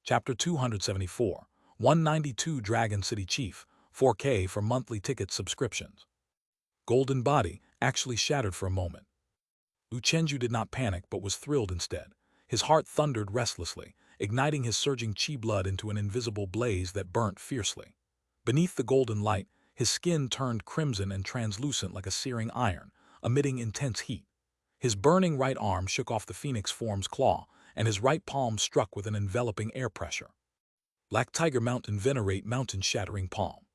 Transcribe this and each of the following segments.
Chapter 274, 192 Dragon City Chief, 4K for monthly ticket subscriptions. Golden body actually shattered for a moment. Lu Chenju did not panic but was thrilled instead. His heart thundered restlessly, igniting his surging chi blood into an invisible blaze that burnt fiercely. Beneath the golden light, his skin turned crimson and translucent like a searing iron, emitting intense heat. His burning right arm shook off the phoenix form's claw, and his right palm struck with an enveloping air pressure. Black Tiger Mountain Venerate Mountain Shattering Palm.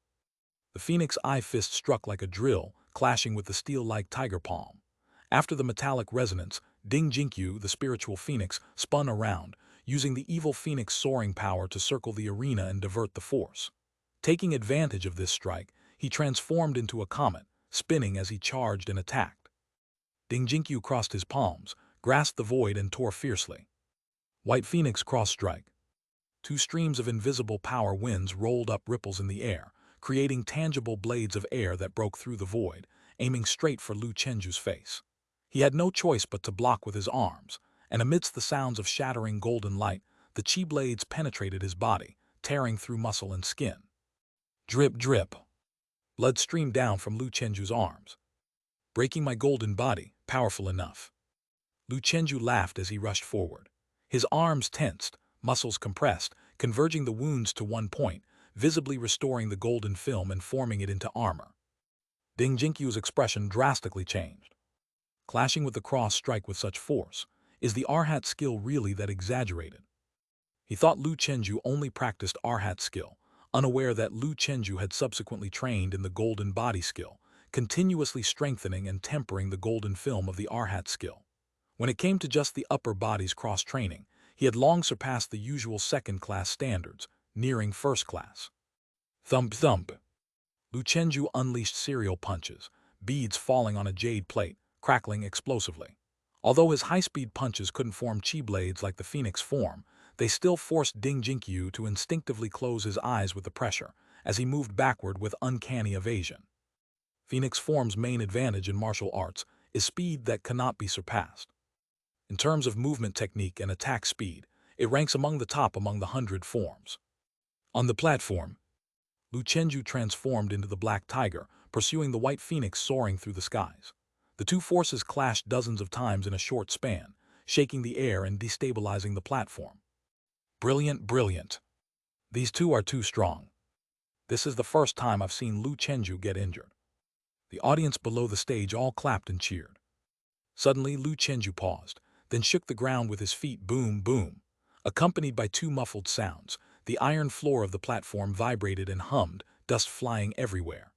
The phoenix eye fist struck like a drill, clashing with the steel-like tiger palm. After the metallic resonance, Ding Jinkyu, the spiritual phoenix, spun around, using the evil phoenix soaring power to circle the arena and divert the force. Taking advantage of this strike, he transformed into a comet, spinning as he charged and attacked. Ding Jinkyu crossed his palms, grasped the void and tore fiercely. White Phoenix cross-strike. Two streams of invisible power winds rolled up ripples in the air, creating tangible blades of air that broke through the void, aiming straight for Lu Chenju's face. He had no choice but to block with his arms, and amidst the sounds of shattering golden light, the chi blades penetrated his body, tearing through muscle and skin. Drip, drip. Blood streamed down from Lu Chenju's arms. Breaking my golden body, powerful enough. Lu Chenju laughed as he rushed forward. His arms tensed, muscles compressed, converging the wounds to one point, visibly restoring the golden film and forming it into armor. Ding Jinkyu's expression drastically changed. Clashing with the cross strike with such force, is the Arhat skill really that exaggerated? He thought Lu Chenju only practiced Arhat skill, unaware that Lu Chenju had subsequently trained in the golden body skill, continuously strengthening and tempering the golden film of the Arhat skill. When it came to just the upper body's cross-training, he had long surpassed the usual second-class standards, nearing first class. Thump thump. Lu Chenju unleashed serial punches, beads falling on a jade plate, crackling explosively. Although his high-speed punches couldn't form chi blades like the phoenix form, they still forced Ding Jinkyu to instinctively close his eyes with the pressure, as he moved backward with uncanny evasion. Phoenix form's main advantage in martial arts is speed that cannot be surpassed. In terms of movement technique and attack speed, it ranks among the top among the 100 forms. On the platform, Lu Chenju transformed into the Black Tiger, pursuing the White Phoenix soaring through the skies. The two forces clashed dozens of times in a short span, shaking the air and destabilizing the platform. Brilliant, brilliant. These two are too strong. This is the first time I've seen Lu Chenju get injured. The audience below the stage all clapped and cheered. Suddenly, Lu Chenju paused, then shook the ground with his feet boom, boom. Accompanied by two muffled sounds, the iron floor of the platform vibrated and hummed, dust flying everywhere.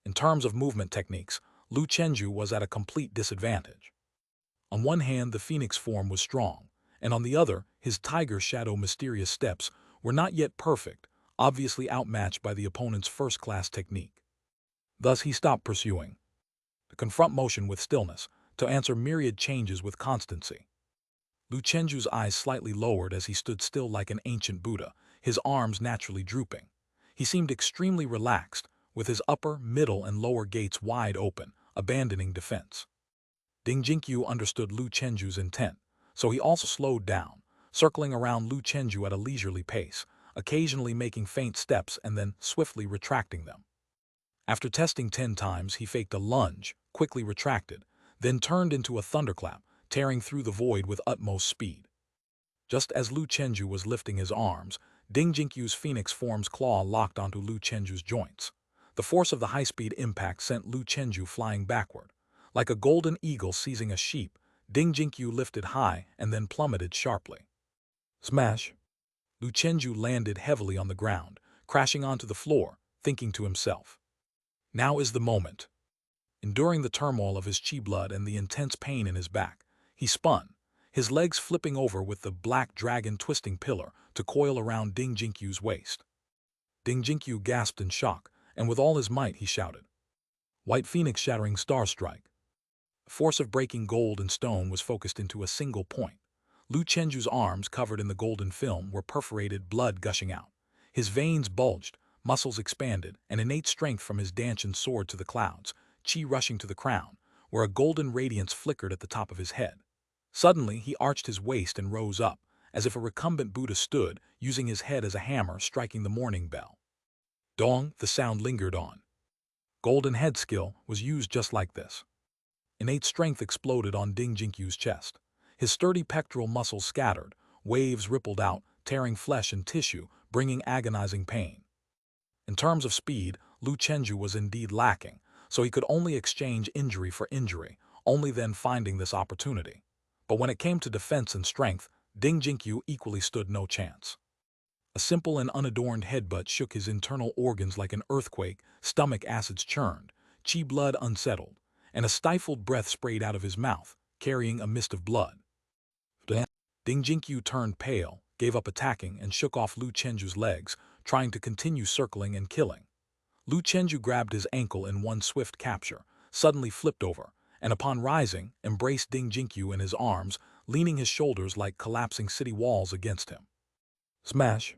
In terms of movement techniques, Lu Chenju was at a complete disadvantage. On one hand, the phoenix form was strong, and on the other, his tiger shadow mysterious steps were not yet perfect, obviously outmatched by the opponent's first-class technique. Thus, he stopped pursuing. To confront motion with stillness, to answer myriad changes with constancy. Lu Chenju's eyes slightly lowered as he stood still like an ancient Buddha, his arms naturally drooping. He seemed extremely relaxed, with his upper, middle, and lower gates wide open, abandoning defense. Ding Jinkyu understood Lu Chenju's intent, so he also slowed down, circling around Lu Chenju at a leisurely pace, occasionally making faint steps and then swiftly retracting them. After testing 10 times, he faked a lunge, quickly retracted, then turned into a thunderclap, tearing through the void with utmost speed. Just as Lu Chenju was lifting his arms, Ding Jinkyu's phoenix form's claw locked onto Lu Chenju's joints. The force of the high-speed impact sent Lu Chenju flying backward. Like a golden eagle seizing a sheep, Ding Jinkyu lifted high and then plummeted sharply. Smash! Lu Chenju landed heavily on the ground, crashing onto the floor, thinking to himself. Now is the moment. Enduring the turmoil of his chi blood and the intense pain in his back, he spun, his legs flipping over with the black dragon twisting pillar to coil around Ding Jinkyu's waist. Ding Jinkyu gasped in shock, and with all his might he shouted. White Phoenix shattering star strike. The force of breaking gold and stone was focused into a single point. Lu Chenju's arms, covered in the golden film, were perforated, blood gushing out. His veins bulged, muscles expanded, and innate strength from his dantian soared to the clouds, chi rushing to the crown, where a golden radiance flickered at the top of his head. Suddenly, he arched his waist and rose up, as if a recumbent Buddha stood, using his head as a hammer striking the morning bell. Dong, the sound lingered on. Golden head skill was used just like this. Innate strength exploded on Ding Jinkyu's chest. His sturdy pectoral muscles scattered, waves rippled out, tearing flesh and tissue, bringing agonizing pain. In terms of speed, Lu Chenju was indeed lacking, so he could only exchange injury for injury, only then finding this opportunity. But when it came to defense and strength, Ding Jinkyu equally stood no chance. A simple and unadorned headbutt shook his internal organs like an earthquake, stomach acids churned, chi blood unsettled, and a stifled breath sprayed out of his mouth, carrying a mist of blood. Ding Jinkyu turned pale, gave up attacking, and shook off Lu Chenju's legs, trying to continue circling and killing. Lu Chenju grabbed his ankle in one swift capture, suddenly flipped over, and upon rising, embraced Ding Jinkyu in his arms, leaning his shoulders like collapsing city walls against him. Smash!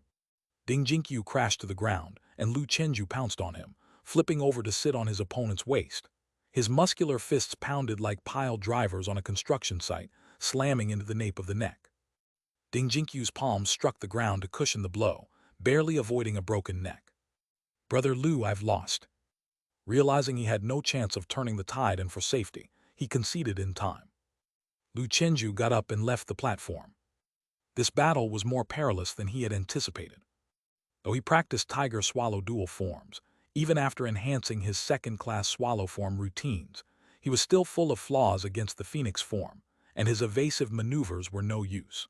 Ding Jinkyu crashed to the ground, and Lu Chenju pounced on him, flipping over to sit on his opponent's waist. His muscular fists pounded like pile drivers on a construction site, slamming into the nape of the neck. Ding Jinkyu's palms struck the ground to cushion the blow, barely avoiding a broken neck. "Brother Lu, I've lost." Realizing he had no chance of turning the tide and for safety, he conceded in time. Lu Chenju got up and left the platform. This battle was more perilous than he had anticipated. Though he practiced tiger swallow dual forms, even after enhancing his second-class swallow form routines, he was still full of flaws against the phoenix form, and his evasive maneuvers were no use.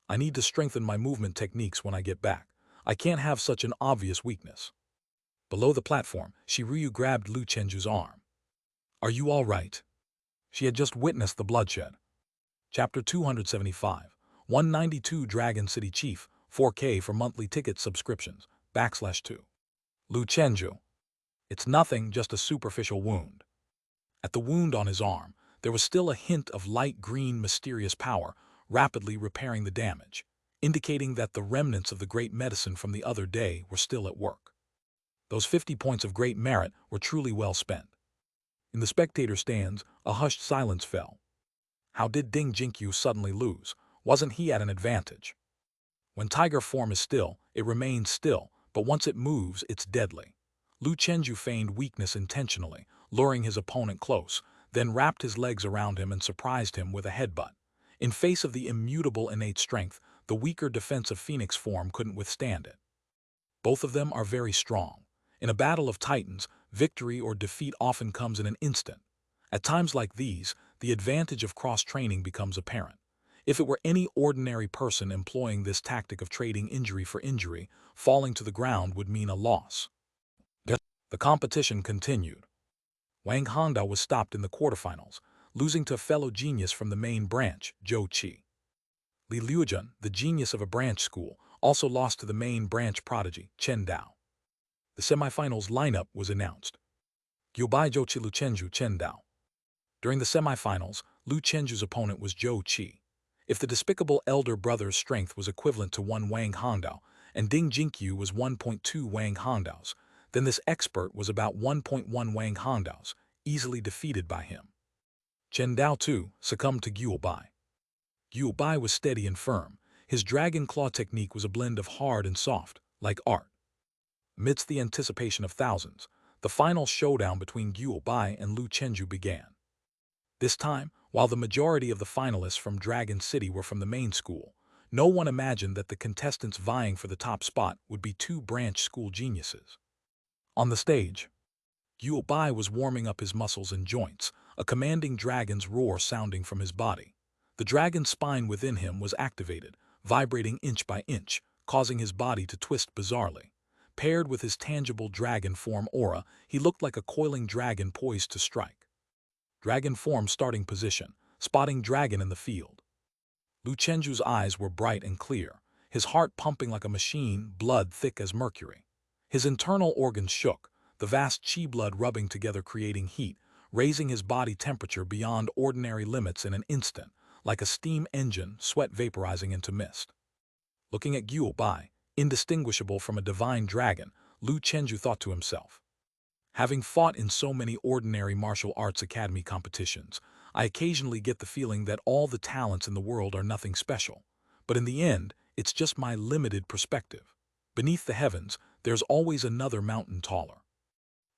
"I need to strengthen my movement techniques when I get back. I can't have such an obvious weakness." Below the platform, Shiryu grabbed Lu Chenju's arm. "Are you all right?" She had just witnessed the bloodshed. Chapter 275, 192 Dragon City Chief, 4K for monthly ticket subscriptions, /2. Lu Chenju. "It's nothing, just a superficial wound." At the wound on his arm, there was still a hint of light green mysterious power, rapidly repairing the damage, indicating that the remnants of the great medicine from the other day were still at work. Those 50 points of great merit were truly well spent. In the spectator stands, a hushed silence fell. How did Ding Jinkyu suddenly lose? Wasn't he at an advantage? When tiger form is still, it remains still, but once it moves, it's deadly. Lu Chenju feigned weakness intentionally, luring his opponent close, then wrapped his legs around him and surprised him with a headbutt. In face of the immutable innate strength, the weaker defensive phoenix form couldn't withstand it. Both of them are very strong. In a battle of titans, victory or defeat often comes in an instant. At times like these, the advantage of cross-training becomes apparent. If it were any ordinary person employing this tactic of trading injury for injury, falling to the ground would mean a loss. The competition continued. Wang Hongdao was stopped in the quarterfinals, losing to a fellow genius from the main branch, Zhou Qi. Li Liujun, the genius of a branch school, also lost to the main branch prodigy, Chen Dao. The semifinals lineup was announced. Guobai Zhouqi Lu Chenju Chen Dao. During the semifinals, Lu Chenju's opponent was Zhou Qi. If the despicable elder brother's strength was equivalent to 1 Wang Hongdao, and Ding Jinkyu was 1.2 Wang Hongdao's, then this expert was about 1.1 Wang Hongdao's, easily defeated by him. Chen Dao, too, succumbed to Guobai. Guobai was steady and firm. His dragon claw technique was a blend of hard and soft, like art. Amidst the anticipation of thousands, the final showdown between Guobai and Lu Chenju began. This time, while the majority of the finalists from Dragon City were from the main school, no one imagined that the contestants vying for the top spot would be 2 branch school geniuses. On the stage, Guobai was warming up his muscles and joints, a commanding dragon's roar sounding from his body. The dragon's spine within him was activated, vibrating inch by inch, causing his body to twist bizarrely. Paired with his tangible dragon form aura, he looked like a coiling dragon poised to strike. Dragon form starting position, spotting dragon in the field. Lu Chenju's eyes were bright and clear, his heart pumping like a machine, blood thick as mercury. His internal organs shook, the vast chi blood rubbing together creating heat, raising his body temperature beyond ordinary limits in an instant, like a steam engine, sweat vaporizing into mist. Looking at Guobai, indistinguishable from a divine dragon, Lu Chenju thought to himself, "Having fought in so many ordinary martial arts academy competitions, I occasionally get the feeling that all the talents in the world are nothing special. But in the end, it's just my limited perspective. Beneath the heavens, there's always another mountain taller.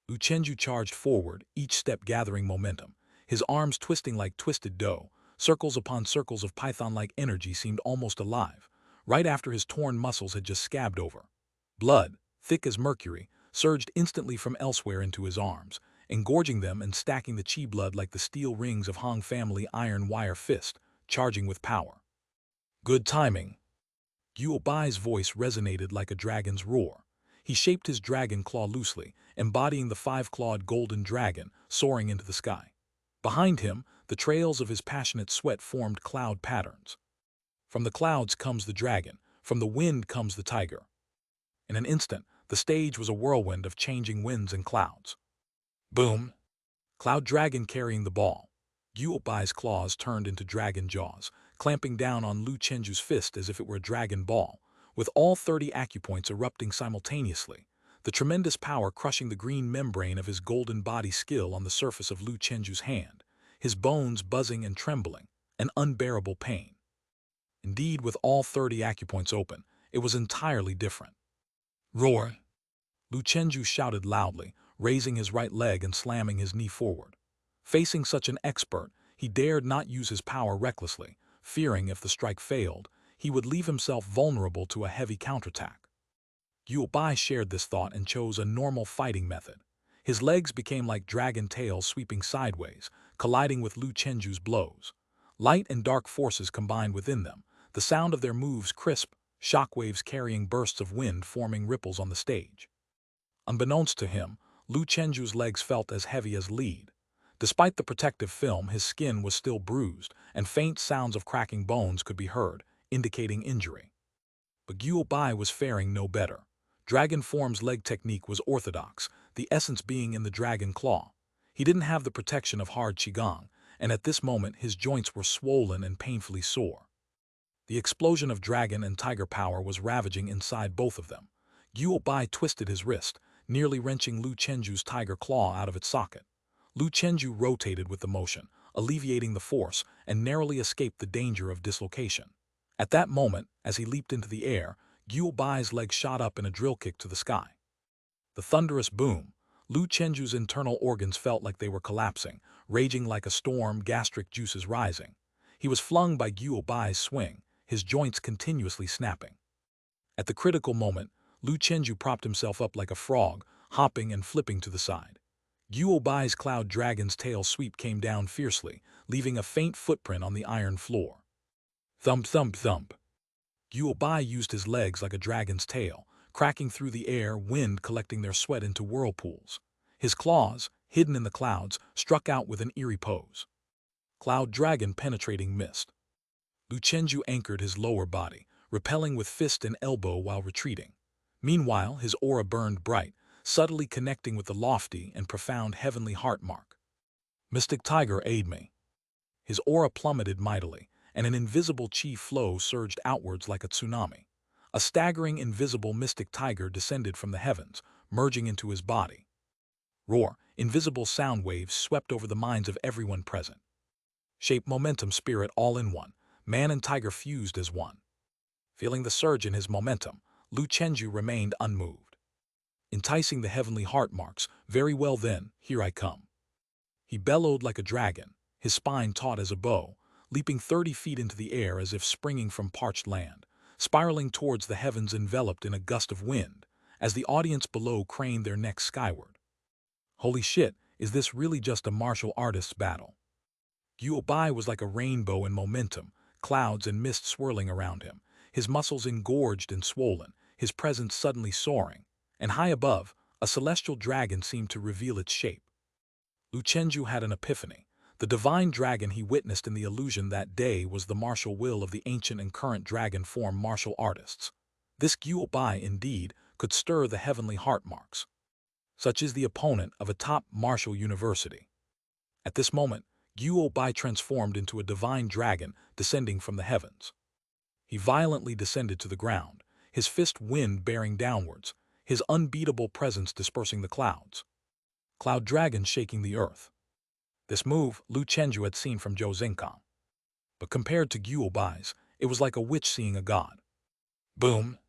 Lu Chenju charged forward, each step gathering momentum, his arms twisting like twisted dough. Circles upon circles of python-like energy seemed almost alive, right after his torn muscles had just scabbed over. Blood, thick as mercury, surged instantly from elsewhere into his arms, engorging them and stacking the chi blood like the steel rings of Hong family iron wire fist, charging with power. Good timing. Guo Bai's voice resonated like a dragon's roar. He shaped his dragon claw loosely, embodying the five-clawed golden dragon soaring into the sky. Behind him, the trails of his passionate sweat formed cloud patterns. From the clouds comes the dragon, from the wind comes the tiger. In an instant, the stage was a whirlwind of changing winds and clouds. Boom! Cloud dragon carrying the ball. Guo Bai's claws turned into dragon jaws, clamping down on Lu Chenju's fist as if it were a dragon ball, with all 30 acupoints erupting simultaneously, the tremendous power crushing the green membrane of his golden body skill on the surface of Lu Chenju's hand, his bones buzzing and trembling, an unbearable pain. Indeed, with all 30 acupoints open, it was entirely different. Roar! Lu Chenju shouted loudly, raising his right leg and slamming his knee forward. Facing such an expert, he dared not use his power recklessly, fearing if the strike failed, he would leave himself vulnerable to a heavy counterattack. Guo Bai shared this thought and chose a normal fighting method. His legs became like dragon tails sweeping sideways, colliding with Lu Chenju's blows. Light and dark forces combined within them, the sound of their moves crisp, shockwaves carrying bursts of wind forming ripples on the stage. Unbeknownst to him, Lu Chenju's legs felt as heavy as lead. Despite the protective film, his skin was still bruised, and faint sounds of cracking bones could be heard, indicating injury. But Guo Bai was faring no better. Dragon Form's leg technique was orthodox, the essence being in the dragon claw. He didn't have the protection of hard qigong, and at this moment his joints were swollen and painfully sore. The explosion of dragon and tiger power was ravaging inside both of them. Guo Bai twisted his wrist, nearly wrenching Lu Chenju's tiger claw out of its socket. Lu Chenju rotated with the motion, alleviating the force, and narrowly escaped the danger of dislocation. At that moment, as he leaped into the air, Guo Bai's leg shot up in a drill kick to the sky. The thunderous boom. Lu Chenju's internal organs felt like they were collapsing, raging like a storm, gastric juices rising. He was flung by Guo Bai's swing, his joints continuously snapping. At the critical moment, Lu Chenju propped himself up like a frog, hopping and flipping to the side. Guo Bai's cloud dragon's tail sweep came down fiercely, leaving a faint footprint on the iron floor. Thump, thump, thump. Guo Bai used his legs like a dragon's tail, cracking through the air, wind collecting their sweat into whirlpools. His claws, hidden in the clouds, struck out with an eerie pose. Cloud dragon penetrating mist. Lu Chenju anchored his lower body, repelling with fist and elbow while retreating. Meanwhile, his aura burned bright, subtly connecting with the lofty and profound heavenly heart mark. Mystic Tiger, aid me. His aura plummeted mightily, and an invisible chi flow surged outwards like a tsunami. A staggering invisible mystic tiger descended from the heavens, merging into his body. Roar, invisible sound waves swept over the minds of everyone present. Shape, momentum, spirit all in one, man and tiger fused as one. Feeling the surge in his momentum, Lu Chenju remained unmoved. Enticing the heavenly heart marks, very well then, here I come. He bellowed like a dragon, his spine taut as a bow, leaping 30 feet into the air as if springing from parched land, spiraling towards the heavens enveloped in a gust of wind, as the audience below craned their necks skyward. Holy shit, is this really just a martial artist's battle? Guo Bai was like a rainbow in momentum, clouds and mist swirling around him, his muscles engorged and swollen, his presence suddenly soaring, and high above, a celestial dragon seemed to reveal its shape. Lu Chenju had an epiphany. The divine dragon he witnessed in the illusion that day was the martial will of the ancient and current dragon form martial artists. This Guo Bai, indeed, could stir the heavenly heart marks. Such is the opponent of a top martial university. At this moment, Guo Bai transformed into a divine dragon descending from the heavens. He violently descended to the ground, his fist wind bearing downwards, his unbeatable presence dispersing the clouds. Cloud dragon shaking the earth. This move Lu Chenju had seen from Zhou Zengkang. But compared to Guo Bai's, It was like a witch seeing a god. Boom!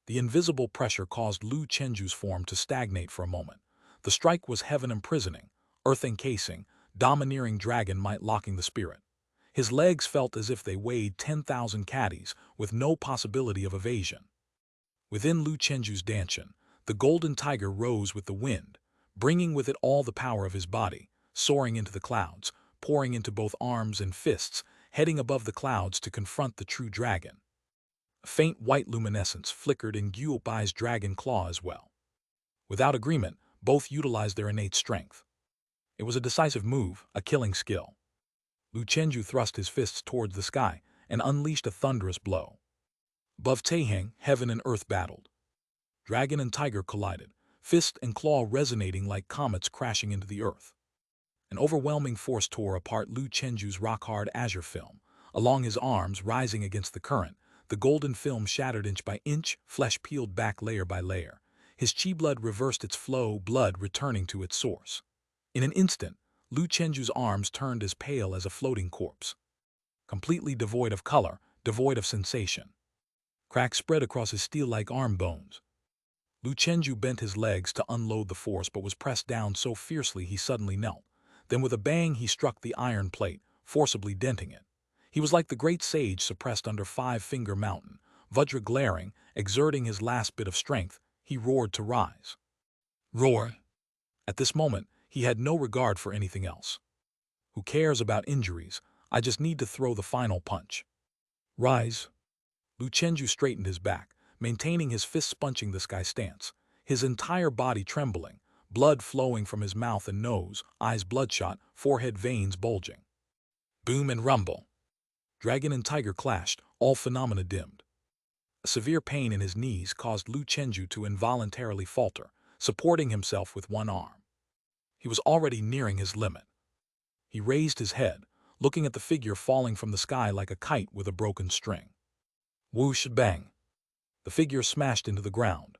The invisible pressure caused Lu Chenju's form to stagnate for a moment. The strike was heaven imprisoning, earth encasing, domineering dragon might locking the spirit. His legs felt as if they weighed 10,000 caddies, with no possibility of evasion. Within Lu Chenju's dantian, the golden tiger rose with the wind, bringing with it all the power of his body, soaring into the clouds, pouring into both arms and fists, heading above the clouds to confront the true dragon. A faint white luminescence flickered in Guo Bai's dragon claw as well. Without agreement, both utilized their innate strength. It was a decisive move, a killing skill. Lu Chenju thrust his fists towards the sky and unleashed a thunderous blow. Above Taiheng, heaven and earth battled. Dragon and tiger collided, fist and claw resonating like comets crashing into the earth. An overwhelming force tore apart Lu Chenju's rock-hard azure film. Along his arms, rising against the current, the golden film shattered inch by inch, flesh peeled back layer by layer. His chi blood reversed its flow, blood returning to its source. In an instant, Lu Chenju's arms turned as pale as a floating corpse. Completely devoid of color, devoid of sensation. Cracks spread across his steel-like arm bones. Lu Chenju bent his legs to unload the force but was pressed down so fiercely he suddenly knelt. Then with a bang he struck the iron plate, forcibly denting it. He was like the great sage suppressed under Five-Finger Mountain, Vajra glaring, exerting his last bit of strength, he roared to rise. Roar! At this moment, he had no regard for anything else. Who cares about injuries? I just need to throw the final punch. Rise! Lu Chenju straightened his back, maintaining his fists punching the sky stance, his entire body trembling, blood flowing from his mouth and nose, eyes bloodshot, forehead veins bulging. Boom and rumble. Dragon and tiger clashed, all phenomena dimmed. A severe pain in his knees caused Lu Chenju to involuntarily falter, supporting himself with one arm. He was already nearing his limit. He raised his head, looking at the figure falling from the sky like a kite with a broken string. Whoosh bang! The figure smashed into the ground.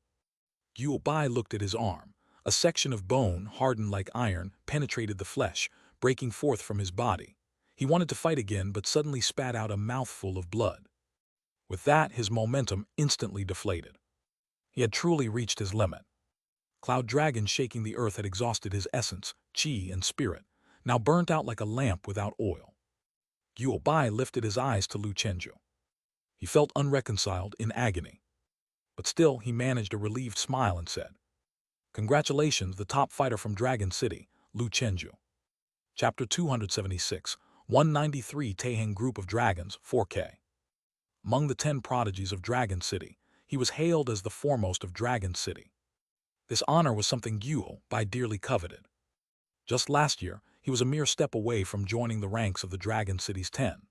Guo Bai looked at his arm. A section of bone, hardened like iron, penetrated the flesh, breaking forth from his body. He wanted to fight again but suddenly spat out a mouthful of blood. With that, his momentum instantly deflated. He had truly reached his limit. Cloud Dragon shaking the earth had exhausted his essence, chi, and spirit, now burnt out like a lamp without oil. Guo Bai lifted his eyes to Lu Chenju. He felt unreconciled, in agony. But still, he managed a relieved smile and said, "Congratulations, the top fighter from Dragon City, Lu Chenju." Chapter 276, 193 Taiheng Group of Dragons, 4K. Among the 10 prodigies of Dragon City, he was hailed as the foremost of Dragon City. This honor was something Guo Bai dearly coveted. Just last year, he was a mere step away from joining the ranks of the Dragon City's 10.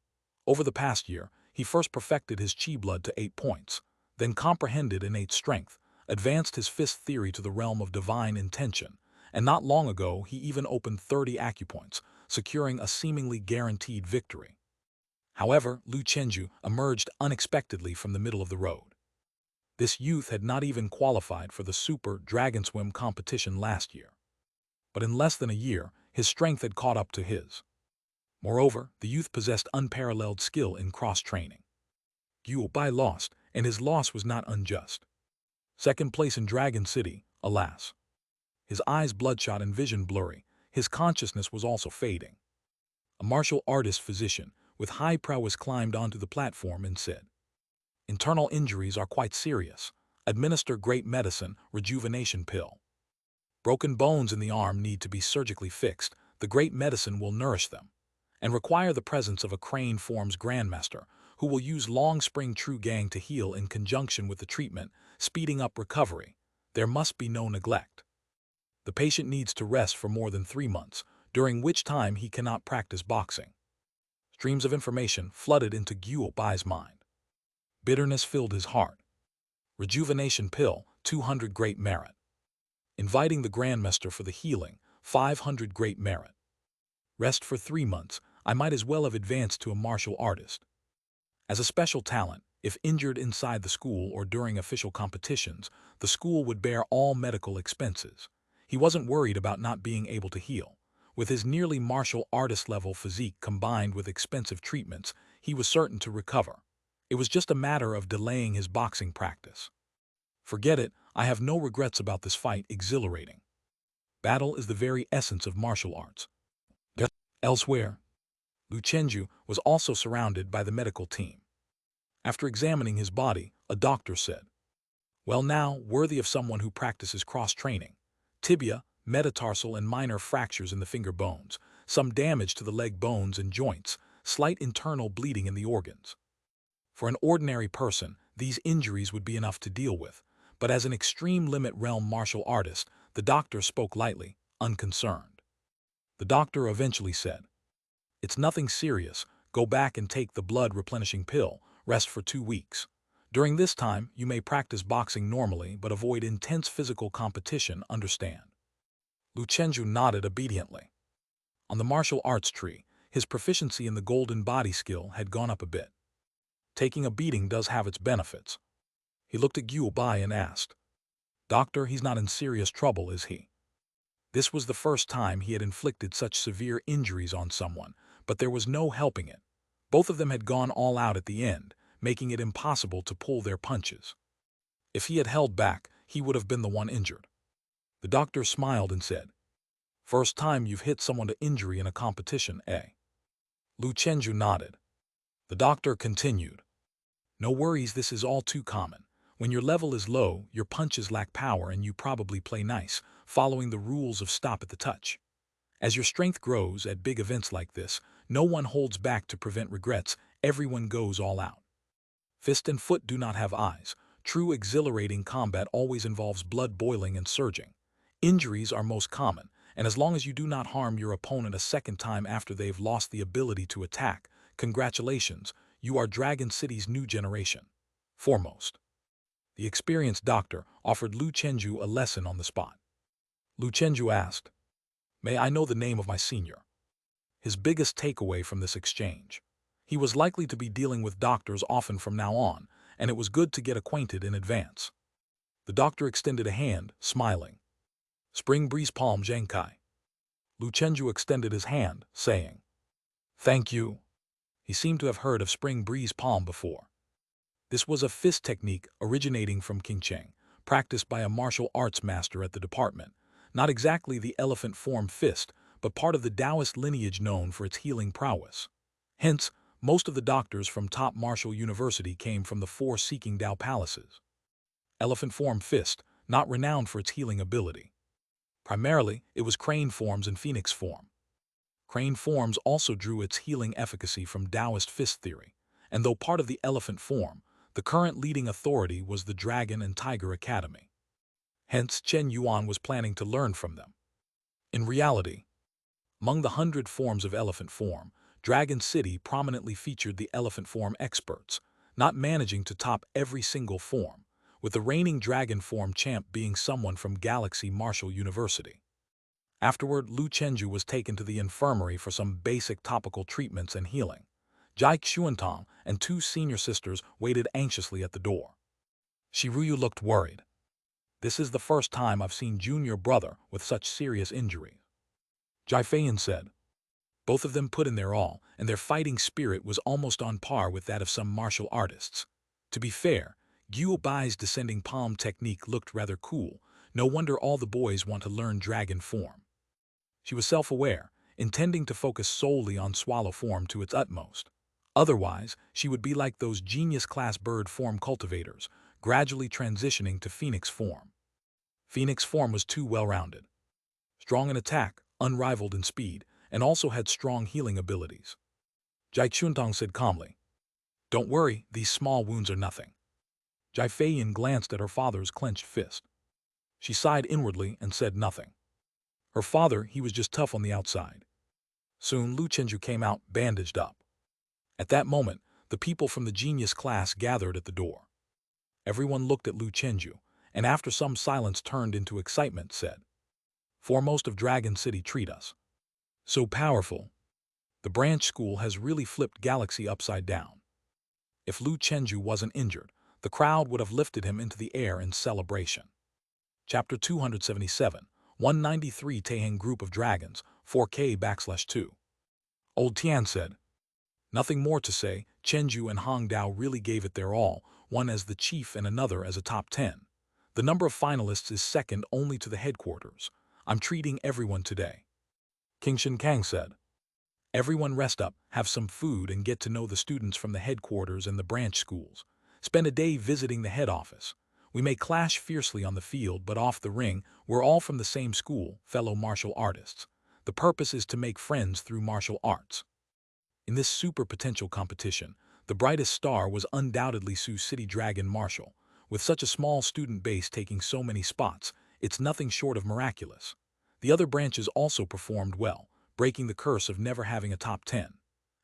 Over the past year, he first perfected his chi blood to 8 points, then comprehended innate strength, advanced his fist theory to the realm of divine intention, and not long ago he even opened 30 acupoints, securing a seemingly guaranteed victory. However, Lu Chenju emerged unexpectedly from the middle of the road. This youth had not even qualified for the Super Dragon Swim competition last year. But in less than a year, his strength had caught up to his. Moreover, the youth possessed unparalleled skill in cross-training. Guo Bai lost, and his loss was not unjust. Second place in Dragon City, alas. His eyes bloodshot and vision blurry, his consciousness was also fading. A martial artist physician with high prowess climbed onto the platform and said, "Internal injuries are quite serious. Administer great medicine, rejuvenation pill. Broken bones in the arm need to be surgically fixed. The great medicine will nourish them, and require the presence of a crane form's grandmaster, who will use long spring true gang to heal in conjunction with the treatment, speeding up recovery. There must be no neglect. The patient needs to rest for more than 3 months, during which time he cannot practice boxing." Streams of information flooded into Guo Bai's mind. Bitterness filled his heart. Rejuvenation pill, 200 great merit. Inviting the grandmaster for the healing, 500 great merit. Rest for 3 months, I might as well have advanced to a martial artist. As a special talent, if injured inside the school or during official competitions, the school would bear all medical expenses. He wasn't worried about not being able to heal. With his nearly martial artist level physique combined with expensive treatments, he was certain to recover. It was just a matter of delaying his boxing practice. Forget it, I have no regrets about this fight. Exhilarating. Battle is the very essence of martial arts. Elsewhere, Lu Chenju was also surrounded by the medical team. After examining his body, a doctor said, "Well now, worthy of someone who practices cross-training. Tibia, metatarsal and minor fractures in the finger bones, some damage to the leg bones and joints, slight internal bleeding in the organs." For an ordinary person, these injuries would be enough to deal with, but as an extreme limit realm martial artist, the doctor spoke lightly, unconcerned. The doctor eventually said, "It's nothing serious, go back and take the blood-replenishing pill, rest for 2 weeks. During this time, you may practice boxing normally but avoid intense physical competition, understand?" Lu Chenju nodded obediently. On the martial arts tree, his proficiency in the golden body skill had gone up a bit. Taking a beating does have its benefits. He looked at Guo Bai and asked, "Doctor, he's not in serious trouble, is he?" This was the first time he had inflicted such severe injuries on someone, but there was no helping it. Both of them had gone all out at the end, making it impossible to pull their punches. If he had held back, he would have been the one injured. The doctor smiled and said, "First time you've hit someone to injury in a competition, eh?" Lu Chenju nodded. The doctor continued, "No worries, this is all too common. When your level is low, your punches lack power and you probably play nice, following the rules of stop at the touch. As your strength grows at big events like this, no one holds back to prevent regrets, everyone goes all out. Fist and foot do not have eyes. True exhilarating combat always involves blood boiling and surging. Injuries are most common, and as long as you do not harm your opponent a second time after they've lost the ability to attack, congratulations, you are Dragon City's new generation. Foremost." The experienced doctor offered Lu Chenju a lesson on the spot. Lu Chenju asked, "May I know the name of my senior?" His biggest takeaway from this exchange. He was likely to be dealing with doctors often from now on, and it was good to get acquainted in advance. The doctor extended a hand, smiling. "Spring Breeze Palm Zhangkai." Lu Chenju extended his hand, saying, "Thank you." He seemed to have heard of Spring Breeze Palm before. This was a fist technique originating from Qingcheng, practiced by a martial arts master at the department, not exactly the elephant form fist, but part of the Taoist lineage known for its healing prowess. Hence, most of the doctors from top martial university came from the 4 Seeking Tao palaces. Elephant form fist, not renowned for its healing ability. Primarily, it was crane forms and phoenix form. Crane forms also drew its healing efficacy from Taoist fist theory, and though part of the elephant form, the current leading authority was the Dragon and Tiger Academy. Hence, Chen Yuan was planning to learn from them. In reality, among the 100 forms of elephant form, Dragon City prominently featured the elephant form experts, not managing to top every single form, with the reigning dragon form champ being someone from Galaxy Martial University. Afterward, Lu Chenju was taken to the infirmary for some basic topical treatments and healing. Jai Xuantong and 2 senior sisters waited anxiously at the door. Shiruyu looked worried. "This is the first time I've seen junior brother with such serious injuries." Jai Feiyan said. Both of them put in their all, and their fighting spirit was almost on par with that of some martial artists. To be fair, Guo Bai's descending palm technique looked rather cool. No wonder all the boys want to learn dragon form. She was self-aware, intending to focus solely on swallow form to its utmost. Otherwise, she would be like those genius-class bird form cultivators, gradually transitioning to phoenix form. Phoenix form was too well-rounded. Strong in attack, unrivaled in speed, and also had strong healing abilities. Jai Chuntong said calmly, "Don't worry, these small wounds are nothing." Jai Feiyan glanced at her father's clenched fist. She sighed inwardly and said nothing. Her father, he was just tough on the outside. Soon Lu Chenju came out, bandaged up. At that moment, the people from the genius class gathered at the door. Everyone looked at Lu Chenju, and after some silence turned into excitement, said, "Foremost of Dragon City treat us. So powerful. The branch school has really flipped Galaxy upside down." If Lu Chenju wasn't injured, the crowd would have lifted him into the air in celebration. Chapter 277, 193 Taiheng Group of Dragons, 4K /2. Old Tian said, Nothing more to say, Chenju and Hong Dao really gave it their all, one as the chief and another as a top 10. The number of finalists is second only to the headquarters. I'm treating everyone today. King Shin Kang said. Everyone rest up, have some food and get to know the students from the headquarters and the branch schools. Spend a day visiting the head office. We may clash fiercely on the field, but off the ring, we're all from the same school, fellow martial artists. The purpose is to make friends through martial arts. In this super potential competition, the brightest star was undoubtedly Sioux City Dragon Marshal. With such a small student base taking so many spots, it's nothing short of miraculous. The other branches also performed well, breaking the curse of never having a top 10.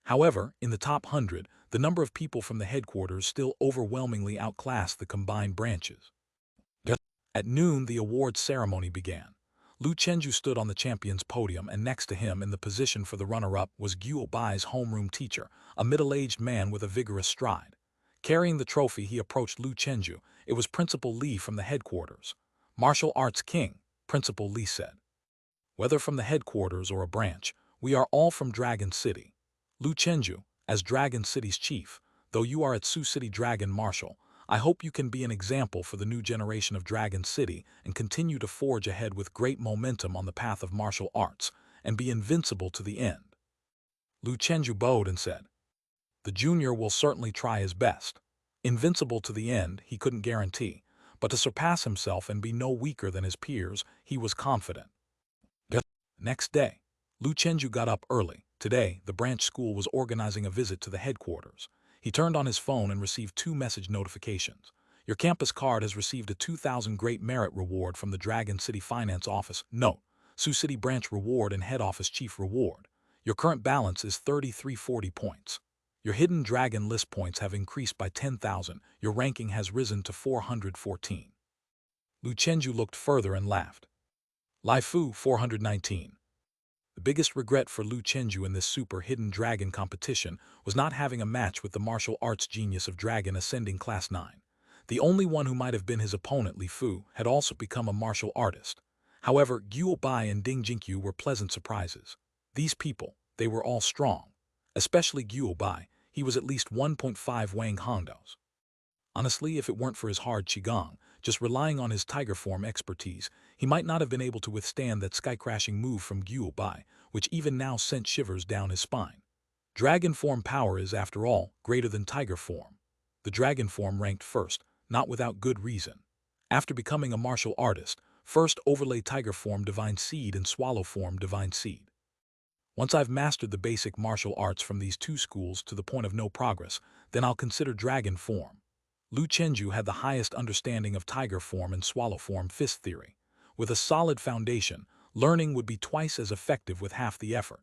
However, in the top 100, the number of people from the headquarters still overwhelmingly outclassed the combined branches. At noon, the awards ceremony began. Lu Chenju stood on the champion's podium, and next to him in the position for the runner-up was Guo Bai's homeroom teacher, a middle-aged man with a vigorous stride. Carrying the trophy, he approached Lu Chenju. It was Principal Li from the headquarters. Martial Arts King, Principal Li said. Whether from the headquarters or a branch, we are all from Dragon City. Lu Chenju, as Dragon City's chief, though you are at Sioux City Dragon Marshal, I hope you can be an example for the new generation of Dragon City and continue to forge ahead with great momentum on the path of martial arts and be invincible to the end. Lu Chenju bowed and said, the junior will certainly try his best. Invincible to the end, he couldn't guarantee, but to surpass himself and be no weaker than his peers, he was confident. Next day, Lu Chenju got up early. Today, the branch school was organizing a visit to the headquarters. He turned on his phone and received 2 message notifications. Your campus card has received a 2,000 Great Merit Reward from the Dragon City Finance Office. Note, Sioux City Branch Reward and Head Office Chief Reward. Your current balance is 3,340 points. Your Hidden Dragon List points have increased by 10,000. Your ranking has risen to 414. Lu Chenju looked further and laughed. Lai Fu, 419. The biggest regret for Lu Chenju in this super hidden dragon competition was not having a match with the martial arts genius of Dragon Ascending Class 9. The only one who might have been his opponent, Li Fu, had also become a martial artist. However, Guo Bai and Ding Jinkyu were pleasant surprises. These people, they were all strong. Especially Guo Bai, he was at least 1.5 Wang Hongdaos. Honestly, if it weren't for his hard qigong, just relying on his tiger form expertise, he might not have been able to withstand that sky-crashing move from Guo Bai, which even now sent shivers down his spine. Dragon form power is, after all, greater than tiger form. The dragon form ranked first, not without good reason. After becoming a martial artist, first overlay tiger form divine seed and swallow form divine seed. Once I've mastered the basic martial arts from these 2 schools to the point of no progress, then I'll consider dragon form. Lu Chenju had the highest understanding of tiger form and swallow form fist theory. With a solid foundation, learning would be twice as effective with half the effort.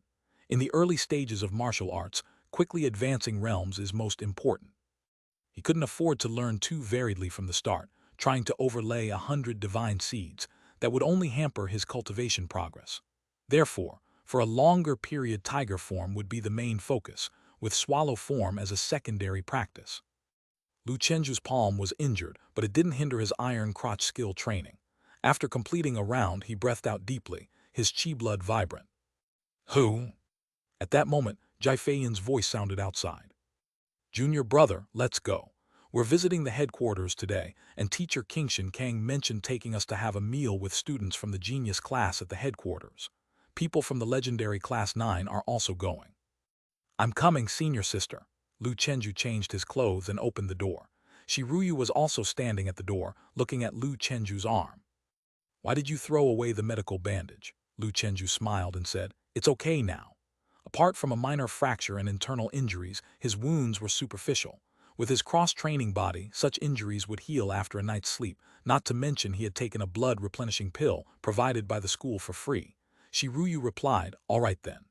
In the early stages of martial arts, quickly advancing realms is most important. He couldn't afford to learn too variedly from the start, trying to overlay 100 divine seeds that would only hamper his cultivation progress. Therefore, for a longer period, tiger form would be the main focus, with swallow form as a secondary practice. Lu Chenju's palm was injured, but it didn't hinder his iron crotch skill training. After completing a round, he breathed out deeply, his chi blood vibrant. Who? At that moment, Jai Feiyan's voice sounded outside. Junior brother, let's go. We're visiting the headquarters today, and teacher King Shin Kang mentioned taking us to have a meal with students from the genius class at the headquarters. People from the legendary Class 9 are also going. I'm coming, senior sister. Lu Chenju changed his clothes and opened the door. Shiruyu was also standing at the door, looking at Lu Chenju's arm. Why did you throw away the medical bandage? Lu Chenju smiled and said, it's okay now. Apart from a minor fracture and internal injuries, his wounds were superficial. With his cross-training body, such injuries would heal after a night's sleep, not to mention he had taken a blood-replenishing pill provided by the school for free. Shiruyu replied, all right then.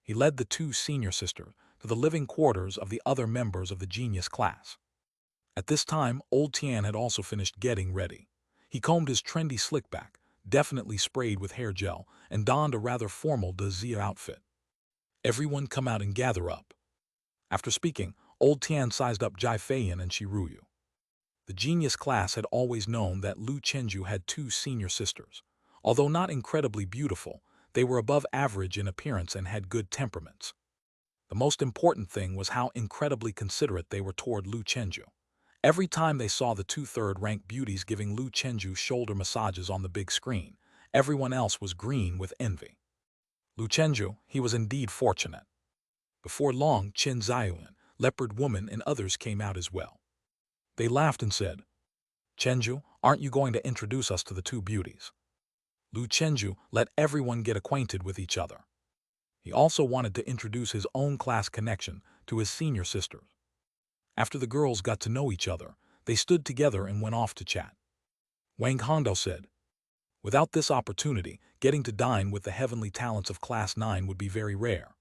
He led the 2 senior sisters to the living quarters of the other members of the genius class. At this time, old Tian had also finished getting ready. He combed his trendy slickback, definitely sprayed with hair gel, and donned a rather formal Dazia outfit. Everyone come out and gather up. After speaking, old Tian sized up Jai Feiyan and Shiruyu. The genius class had always known that Lu Chenju had 2 senior sisters. Although not incredibly beautiful, they were above average in appearance and had good temperaments. The most important thing was how incredibly considerate they were toward Lu Chenju. Every time they saw the two-third-ranked beauties giving Lu Chenju shoulder massages on the big screen, everyone else was green with envy. Lu Chenju, he was indeed fortunate. Before long, Qin Ziyuan, leopard woman, and others came out as well. They laughed and said, "Chenju, aren't you going to introduce us to the two beauties?" Lu Chenju let everyone get acquainted with each other. He also wanted to introduce his own class connection to his senior sisters. After the girls got to know each other, they stood together and went off to chat. Wang Hongdao said, "Without this opportunity, getting to dine with the heavenly talents of Class 9 would be very rare.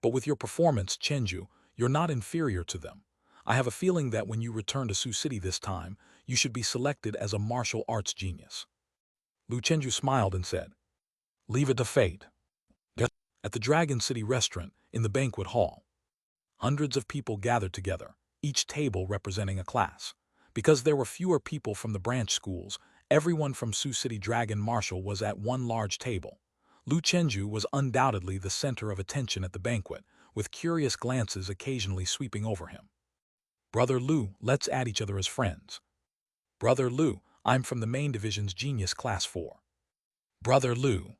But with your performance, Chenju, you're not inferior to them. I have a feeling that when you return to Sioux City this time, you should be selected as a martial arts genius." Lu Chenju smiled and said, "Leave it to fate." At the Dragon City restaurant, in the banquet hall, hundreds of people gathered together, each table representing a class. Because there were fewer people from the branch schools, everyone from Sioux City Dragon Martial was at one large table. Lu Chenju was undoubtedly the center of attention at the banquet, with curious glances occasionally sweeping over him. "Brother Lu, let's add each other as friends." "Brother Lu, I'm from the main division's Genius Class 4. "Brother Lu."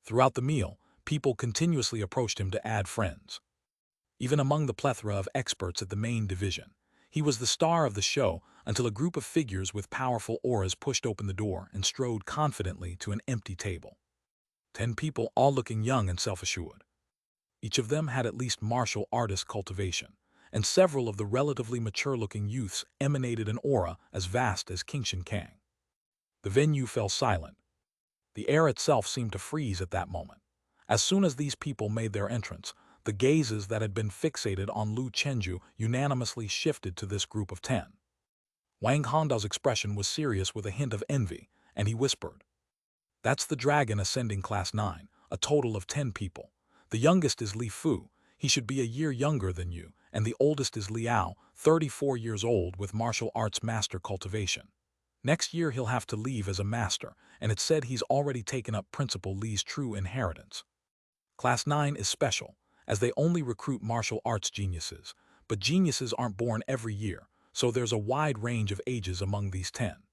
Throughout the meal, people continuously approached him to add friends. Even among the plethora of experts at the main division, he was the star of the show until a group of figures with powerful auras pushed open the door and strode confidently to an empty table. 10 people, all looking young and self-assured. Each of them had at least martial artist cultivation, and several of the relatively mature-looking youths emanated an aura as vast as Qingshan Kang. The venue fell silent. The air itself seemed to freeze at that moment. As soon as these people made their entrance, the gazes that had been fixated on Lu Chenju unanimously shifted to this group of 10. Wang Hondao's expression was serious with a hint of envy, and he whispered, "That's the dragon ascending Class 9, a total of 10 people. The youngest is Li Fu, he should be a year younger than you, and the oldest is Liao, 34 years old with martial arts master cultivation. Next year he'll have to leave as a master, and it's said he's already taken up Principal Li's true inheritance. Class 9 is special, as they only recruit martial arts geniuses, but geniuses aren't born every year, so there's a wide range of ages among these 10.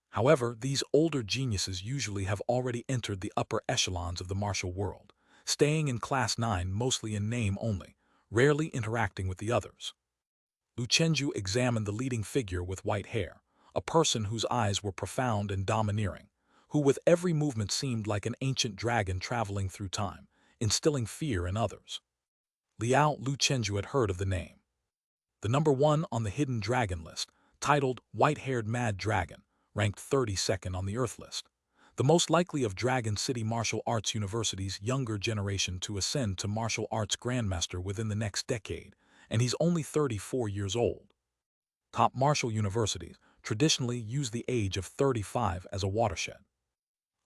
However, these older geniuses usually have already entered the upper echelons of the martial world, staying in Class 9 mostly in name only, rarely interacting with the others." Lu Chenju examined the leading figure with white hair, a person whose eyes were profound and domineering, who with every movement seemed like an ancient dragon traveling through time, instilling fear in others. Liao. Lu Chenju had heard of the name. The number 1 on the hidden dragon list, titled White-Haired Mad Dragon, ranked 32nd on the Earth list. The most likely of Dragon City Martial Arts University's younger generation to ascend to martial arts grandmaster within the next decade, and he's only 34 years old. Top martial universities traditionally use the age of 35 as a watershed.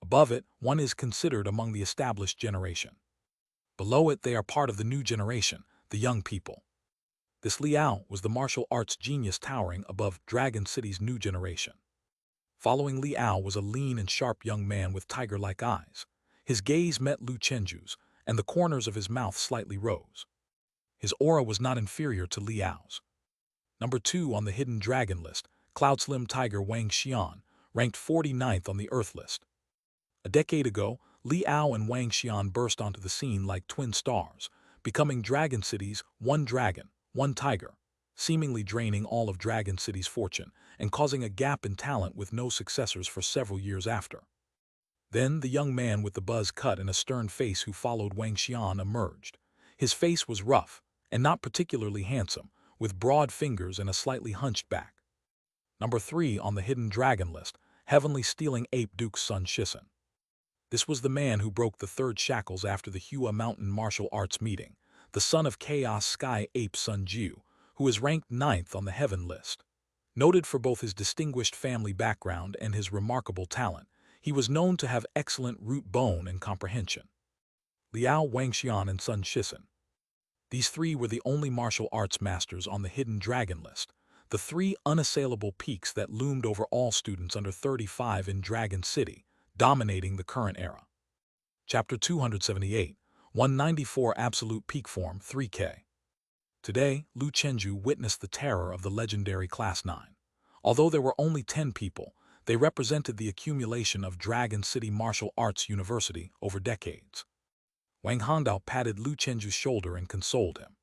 Above it, one is considered among the established generation. Below it, they are part of the new generation, the young people. This Liao was the martial arts genius towering above Dragon City's new generation. Following Liao was a lean and sharp young man with tiger-like eyes. His gaze met Lu Chenju's, and the corners of his mouth slightly rose. His aura was not inferior to Liao's. Number 2 on the hidden dragon list, Cloud Slim Tiger Wang Xian, ranked 49th on the Earth list. A decade ago, Liao and Wang Xian burst onto the scene like twin stars, becoming Dragon City's one dragon, one tiger, seemingly draining all of Dragon City's fortune and causing a gap in talent with no successors for several years after. Then the young man with the buzz cut and a stern face who followed Wang Xian emerged. His face was rough and not particularly handsome, with broad fingers and a slightly hunched back. Number 3 on the hidden dragon list, Heavenly Stealing Ape Duke's son Shisen. This was the man who broke the 3rd shackles after the Hua Mountain martial arts meeting, the son of Chaos Sky Ape Sun Jiu, who is ranked 9th on the Heaven list. Noted for both his distinguished family background and his remarkable talent, he was known to have excellent root bone and comprehension. Liao, Wang Xian, and Sun Shisen. These 3 were the only martial arts masters on the hidden dragon list, the 3 unassailable peaks that loomed over all students under 35 in Dragon City, dominating the current era. Chapter 278, 194 Absolute Peak Form 3K. Today, Lu Chenju witnessed the terror of the legendary Class 9. Although there were only 10 people, they represented the accumulation of Dragon City Martial Arts University over decades. Wang Hongdao patted Lu Chenju's shoulder and consoled him.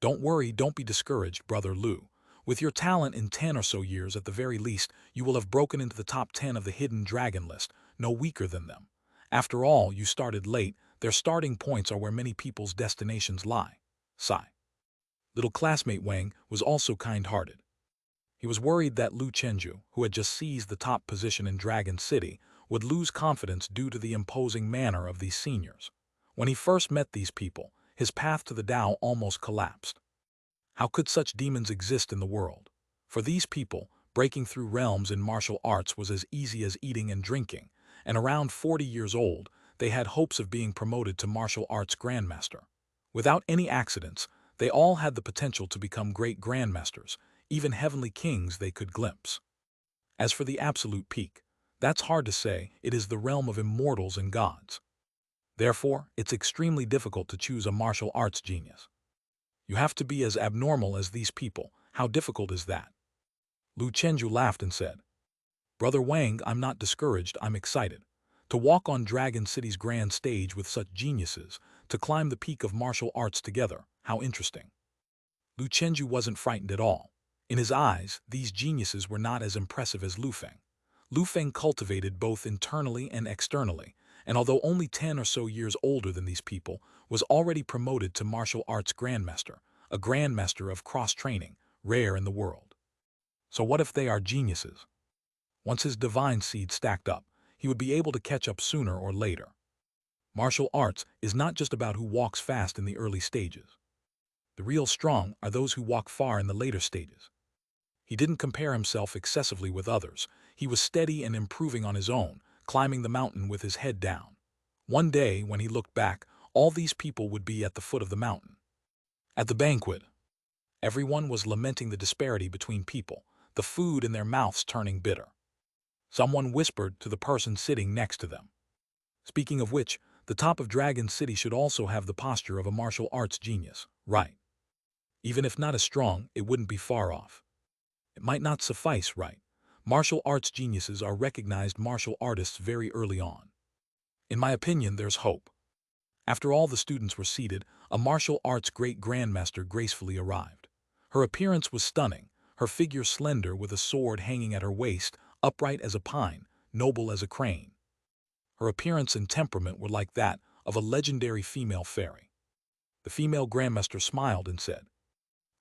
"Don't worry, don't be discouraged, brother Lu. With your talent in 10 or so years at the very least, you will have broken into the top 10 of the hidden dragon list, no weaker than them. After all, you started late, their starting points are where many people's destinations lie." Sigh. Little classmate Wang was also kind-hearted. He was worried that Lu Chenju, who had just seized the top position in Dragon City, would lose confidence due to the imposing manner of these seniors. When he first met these people, his path to the Tao almost collapsed. How could such demons exist in the world? For these people, breaking through realms in martial arts was as easy as eating and drinking, and around 40 years old, they had hopes of being promoted to martial arts grandmaster. Without any accidents, they all had the potential to become great grandmasters, even heavenly kings they could glimpse. As for the absolute peak, that's hard to say, it is the realm of immortals and gods. Therefore, it's extremely difficult to choose a martial arts genius. You have to be as abnormal as these people. How difficult is that? Lu Chenju laughed and said, "Brother Wang, I'm not discouraged, I'm excited. To walk on Dragon City's grand stage with such geniuses, to climb the peak of martial arts together, how interesting." Lu Chenju wasn't frightened at all. In his eyes, these geniuses were not as impressive as Lu Feng. Lu Feng cultivated both internally and externally, and although only 10 or so years older than these people, was already promoted to martial arts grandmaster, a grandmaster of cross-training, rare in the world. So what if they are geniuses? Once his divine seed stacked up, he would be able to catch up sooner or later. Martial arts is not just about who walks fast in the early stages. The real strong are those who walk far in the later stages. He didn't compare himself excessively with others. He was steady and improving on his own, climbing the mountain with his head down. One day, when he looked back, all these people would be at the foot of the mountain. At the banquet, everyone was lamenting the disparity between people, the food in their mouths turning bitter. Someone whispered to the person sitting next to them. "Speaking of which, the top of Dragon City should also have the posture of a martial arts genius, right? Even if not as strong, it wouldn't be far off. It might not suffice, right? Martial arts geniuses are recognized martial artists very early on. In my opinion, there's hope." After all the students were seated, a martial arts great grandmaster gracefully arrived. Her appearance was stunning, her figure slender with a sword hanging at her waist, upright as a pine, noble as a crane. Her appearance and temperament were like that of a legendary female fairy. The female grandmaster smiled and said,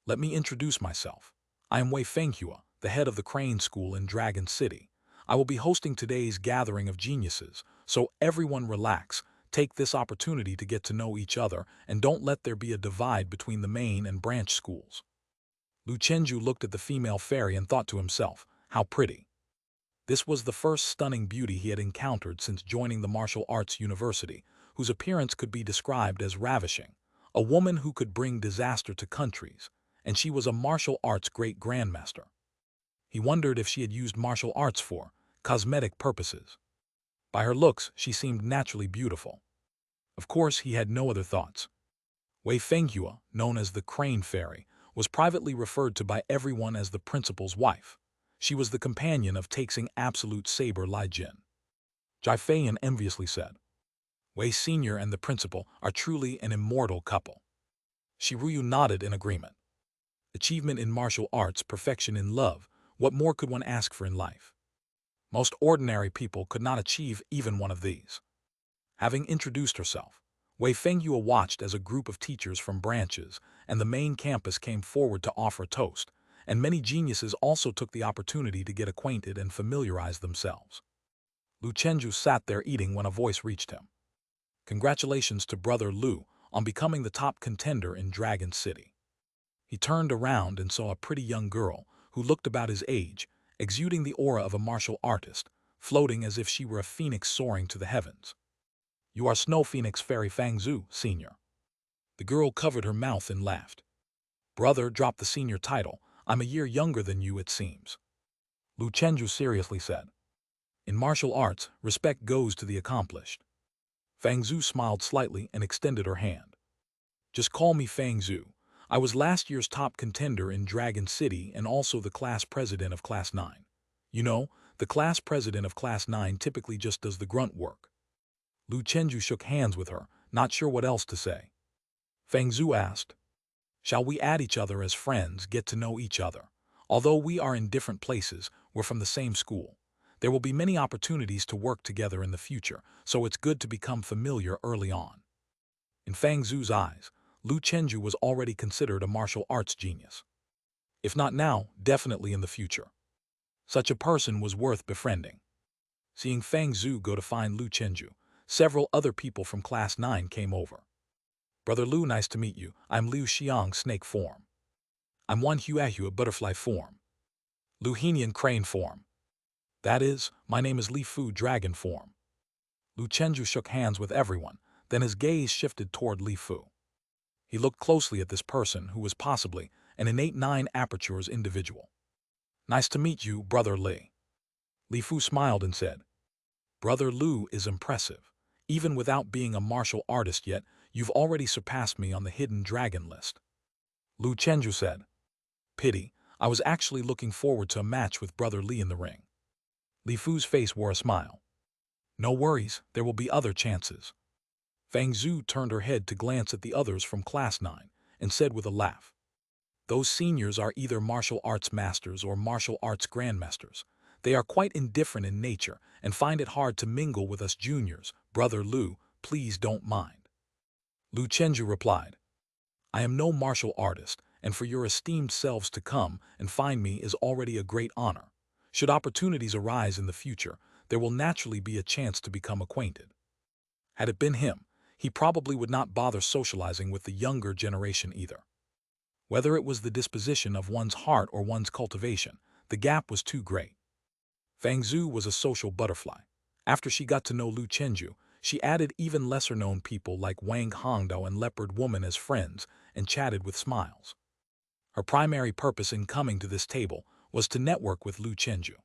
"Let me introduce myself. I am Wei Fenghua, the head of the Crane School in Dragon City. I will be hosting today's gathering of geniuses, so everyone relax, take this opportunity to get to know each other, and don't let there be a divide between the main and branch schools." Lu Chenju looked at the female fairy and thought to himself, how pretty. This was the first stunning beauty he had encountered since joining the martial arts university, whose appearance could be described as ravishing. A woman who could bring disaster to countries, and she was a martial arts great grandmaster. He wondered if she had used martial arts for cosmetic purposes. By her looks, she seemed naturally beautiful. Of course, he had no other thoughts. Wei Fenghua, known as the Crane Fairy, was privately referred to by everyone as the principal's wife. She was the companion of Taixing Absolute Saber Lai Jin. Jai Feiyan enviously said, "Wei Senior and the principal are truly an immortal couple." Shi Ruyu nodded in agreement. Achievement in martial arts, perfection in love, what more could one ask for in life? Most ordinary people could not achieve even one of these. Having introduced herself, Wei Fenghua watched as a group of teachers from branches and the main campus came forward to offer a toast, and many geniuses also took the opportunity to get acquainted and familiarize themselves. Lu Chenju sat there eating when a voice reached him. "Congratulations to Brother Lu on becoming the top contender in Dragon City." He turned around and saw a pretty young girl who looked about his age, exuding the aura of a martial artist, floating as if she were a phoenix soaring to the heavens. "You are Snow Phoenix Fairy Fangzhu, Senior." The girl covered her mouth and laughed. "Brother, drop the senior title. I'm a year younger than you, it seems." Lu Chenju seriously said, "In martial arts, respect goes to the accomplished." Fang Zhu smiled slightly and extended her hand. Just call me Fang Zhu. I was last year's top contender in Dragon City and also the class president of Class 9. You know, the class president of Class 9 typically just does the grunt work. Lu Chenju shook hands with her, not sure what else to say. Fang Zhu asked, "Shall we add each other as friends, get to know each other? Although we are in different places, we're from the same school. There will be many opportunities to work together in the future, so it's good to become familiar early on." In Fang Zhu's eyes, Lu Chenju was already considered a martial arts genius. If not now, definitely in the future. Such a person was worth befriending. Seeing Fang Zhu go to find Lu Chenju, several other people from Class 9 came over. "Brother Lu, nice to meet you. I'm Liu Xiang, snake form. I'm Wan Huahu, butterfly form. Lu Henian, crane form. That is, my name is Li Fu, dragon form." Lu Chenju shook hands with everyone, then his gaze shifted toward Li Fu. He looked closely at this person who was possibly an innate 9 apertures individual. "Nice to meet you, Brother Li." Li Fu smiled and said, "Brother Lu is impressive. Even without being a martial artist yet, you've already surpassed me on the hidden dragon list." Lu Chenju said, "Pity, I was actually looking forward to a match with Brother Li in the ring." Li Fu's face wore a smile. "No worries, there will be other chances." Fang Zhu turned her head to glance at the others from Class 9 and said with a laugh, "Those seniors are either martial arts masters or martial arts grandmasters. They are quite indifferent in nature and find it hard to mingle with us juniors. Brother Lu, please don't mind." Lu Chenju replied, "I am no martial artist, and for your esteemed selves to come and find me is already a great honor. Should opportunities arise in the future, there will naturally be a chance to become acquainted." Had it been him, he probably would not bother socializing with the younger generation either. Whether it was the disposition of one's heart or one's cultivation, the gap was too great. Fang Zhu was a social butterfly. After she got to know Lu Chenju, she added even lesser-known people like Wang Hongdao and Leopard Woman as friends and chatted with smiles. Her primary purpose in coming to this table was to network with Lu Chenju.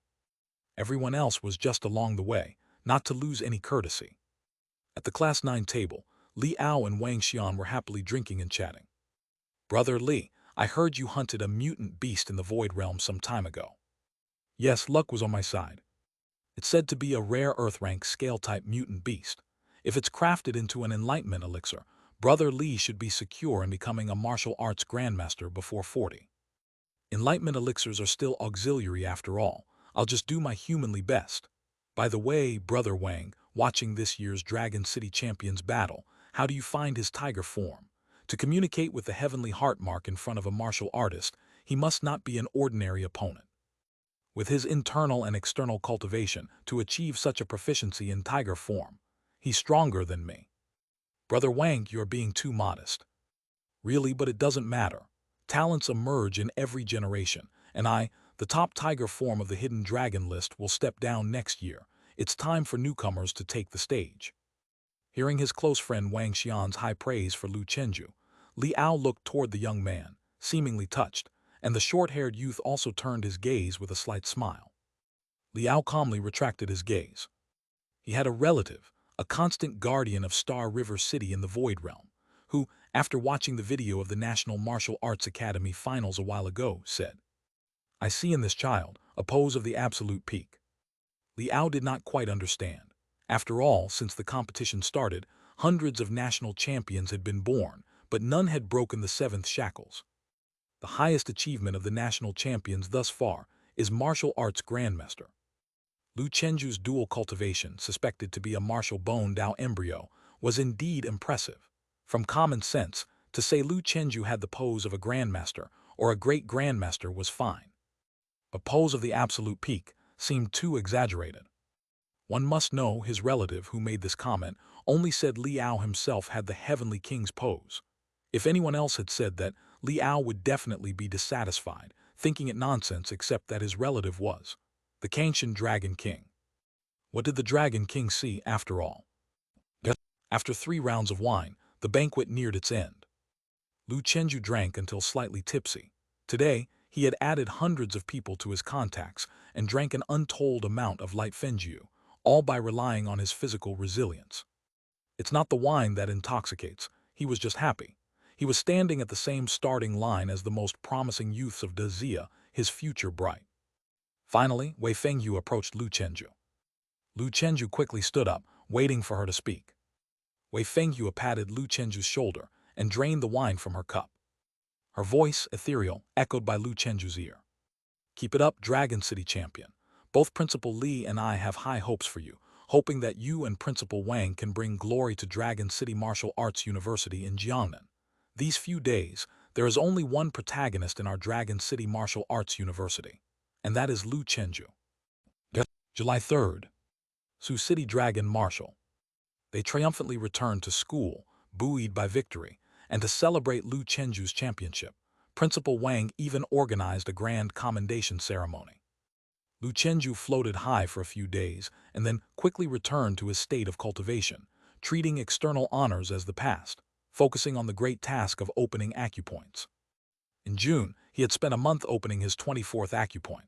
Everyone else was just along the way, not to lose any courtesy. At the Class 9 table, Li Ao and Wang Xian were happily drinking and chatting. "Brother Li, I heard you hunted a mutant beast in the Void Realm some time ago." "Yes, luck was on my side. It's said to be a rare Earth-rank scale-type mutant beast. If it's crafted into an enlightenment elixir, Brother Li should be secure in becoming a martial arts grandmaster before 40. Enlightenment elixirs are still auxiliary after all. I'll just do my humanly best. By the way, Brother Wang, watching this year's Dragon City Champions battle, how do you find his tiger form? To communicate with the heavenly heart mark in front of a martial artist, he must not be an ordinary opponent. With his internal and external cultivation to achieve such a proficiency in tiger form, he's stronger than me." "Brother Wang, you're being too modest." "Really, but it doesn't matter. Talents emerge in every generation, and I, the top tiger form of the hidden dragon list, will step down next year. It's time for newcomers to take the stage." Hearing his close friend Wang Xian's high praise for Lu Chenju, Li Ao looked toward the young man, seemingly touched, and the short-haired youth also turned his gaze with a slight smile. Li Ao calmly retracted his gaze. He had a relative, a constant guardian of Star River City in the Void Realm, who, after watching the video of the National Martial Arts Academy finals a while ago, said, "I see in this child a pose of the absolute peak." Li Ao did not quite understand. After all, since the competition started, hundreds of national champions had been born, but none had broken the 7th shackles. The highest achievement of the national champions thus far is martial arts grandmaster. Lu Chenju's dual cultivation, suspected to be a martial bone Dao embryo, was indeed impressive. From common sense, to say Lu Chenju had the pose of a grandmaster or a great grandmaster was fine. A pose of the absolute peak seemed too exaggerated. One must know his relative who made this comment only said Li Ao himself had the Heavenly King's pose. If anyone else had said that, Li Ao would definitely be dissatisfied, thinking it nonsense except that his relative was the Kanshin Dragon King. What did the Dragon King see after all? After 3 rounds of wine, the banquet neared its end. Lu Chenju drank until slightly tipsy. Today, he had added hundreds of people to his contacts and drank an untold amount of light fenjiu, all by relying on his physical resilience. It's not the wine that intoxicates. He was just happy. He was standing at the same starting line as the most promising youths of Dezia, his future bright. Finally, Wei Fengyu approached Lu Chenju. Lu Chenju quickly stood up, waiting for her to speak. Wei Fengyu patted Lu Chenju's shoulder and drained the wine from her cup. Her voice, ethereal, echoed by Lu Chenju's ear. "Keep it up, Dragon City champion. Both Principal Li and I have high hopes for you, hoping that you and Principal Wang can bring glory to Dragon City Martial Arts University in Jiangnan. These few days, there is only one protagonist in our Dragon City Martial Arts University, and that is Lu Chenju." July 3rd. Sioux City Dragon Martial. They triumphantly returned to school, buoyed by victory, and to celebrate Lu Chenju's championship, Principal Wang even organized a grand commendation ceremony. Lu Chenju floated high for a few days and then quickly returned to his state of cultivation, treating external honors as the past, focusing on the great task of opening acupoints. In June, he had spent a month opening his 24th acupoint.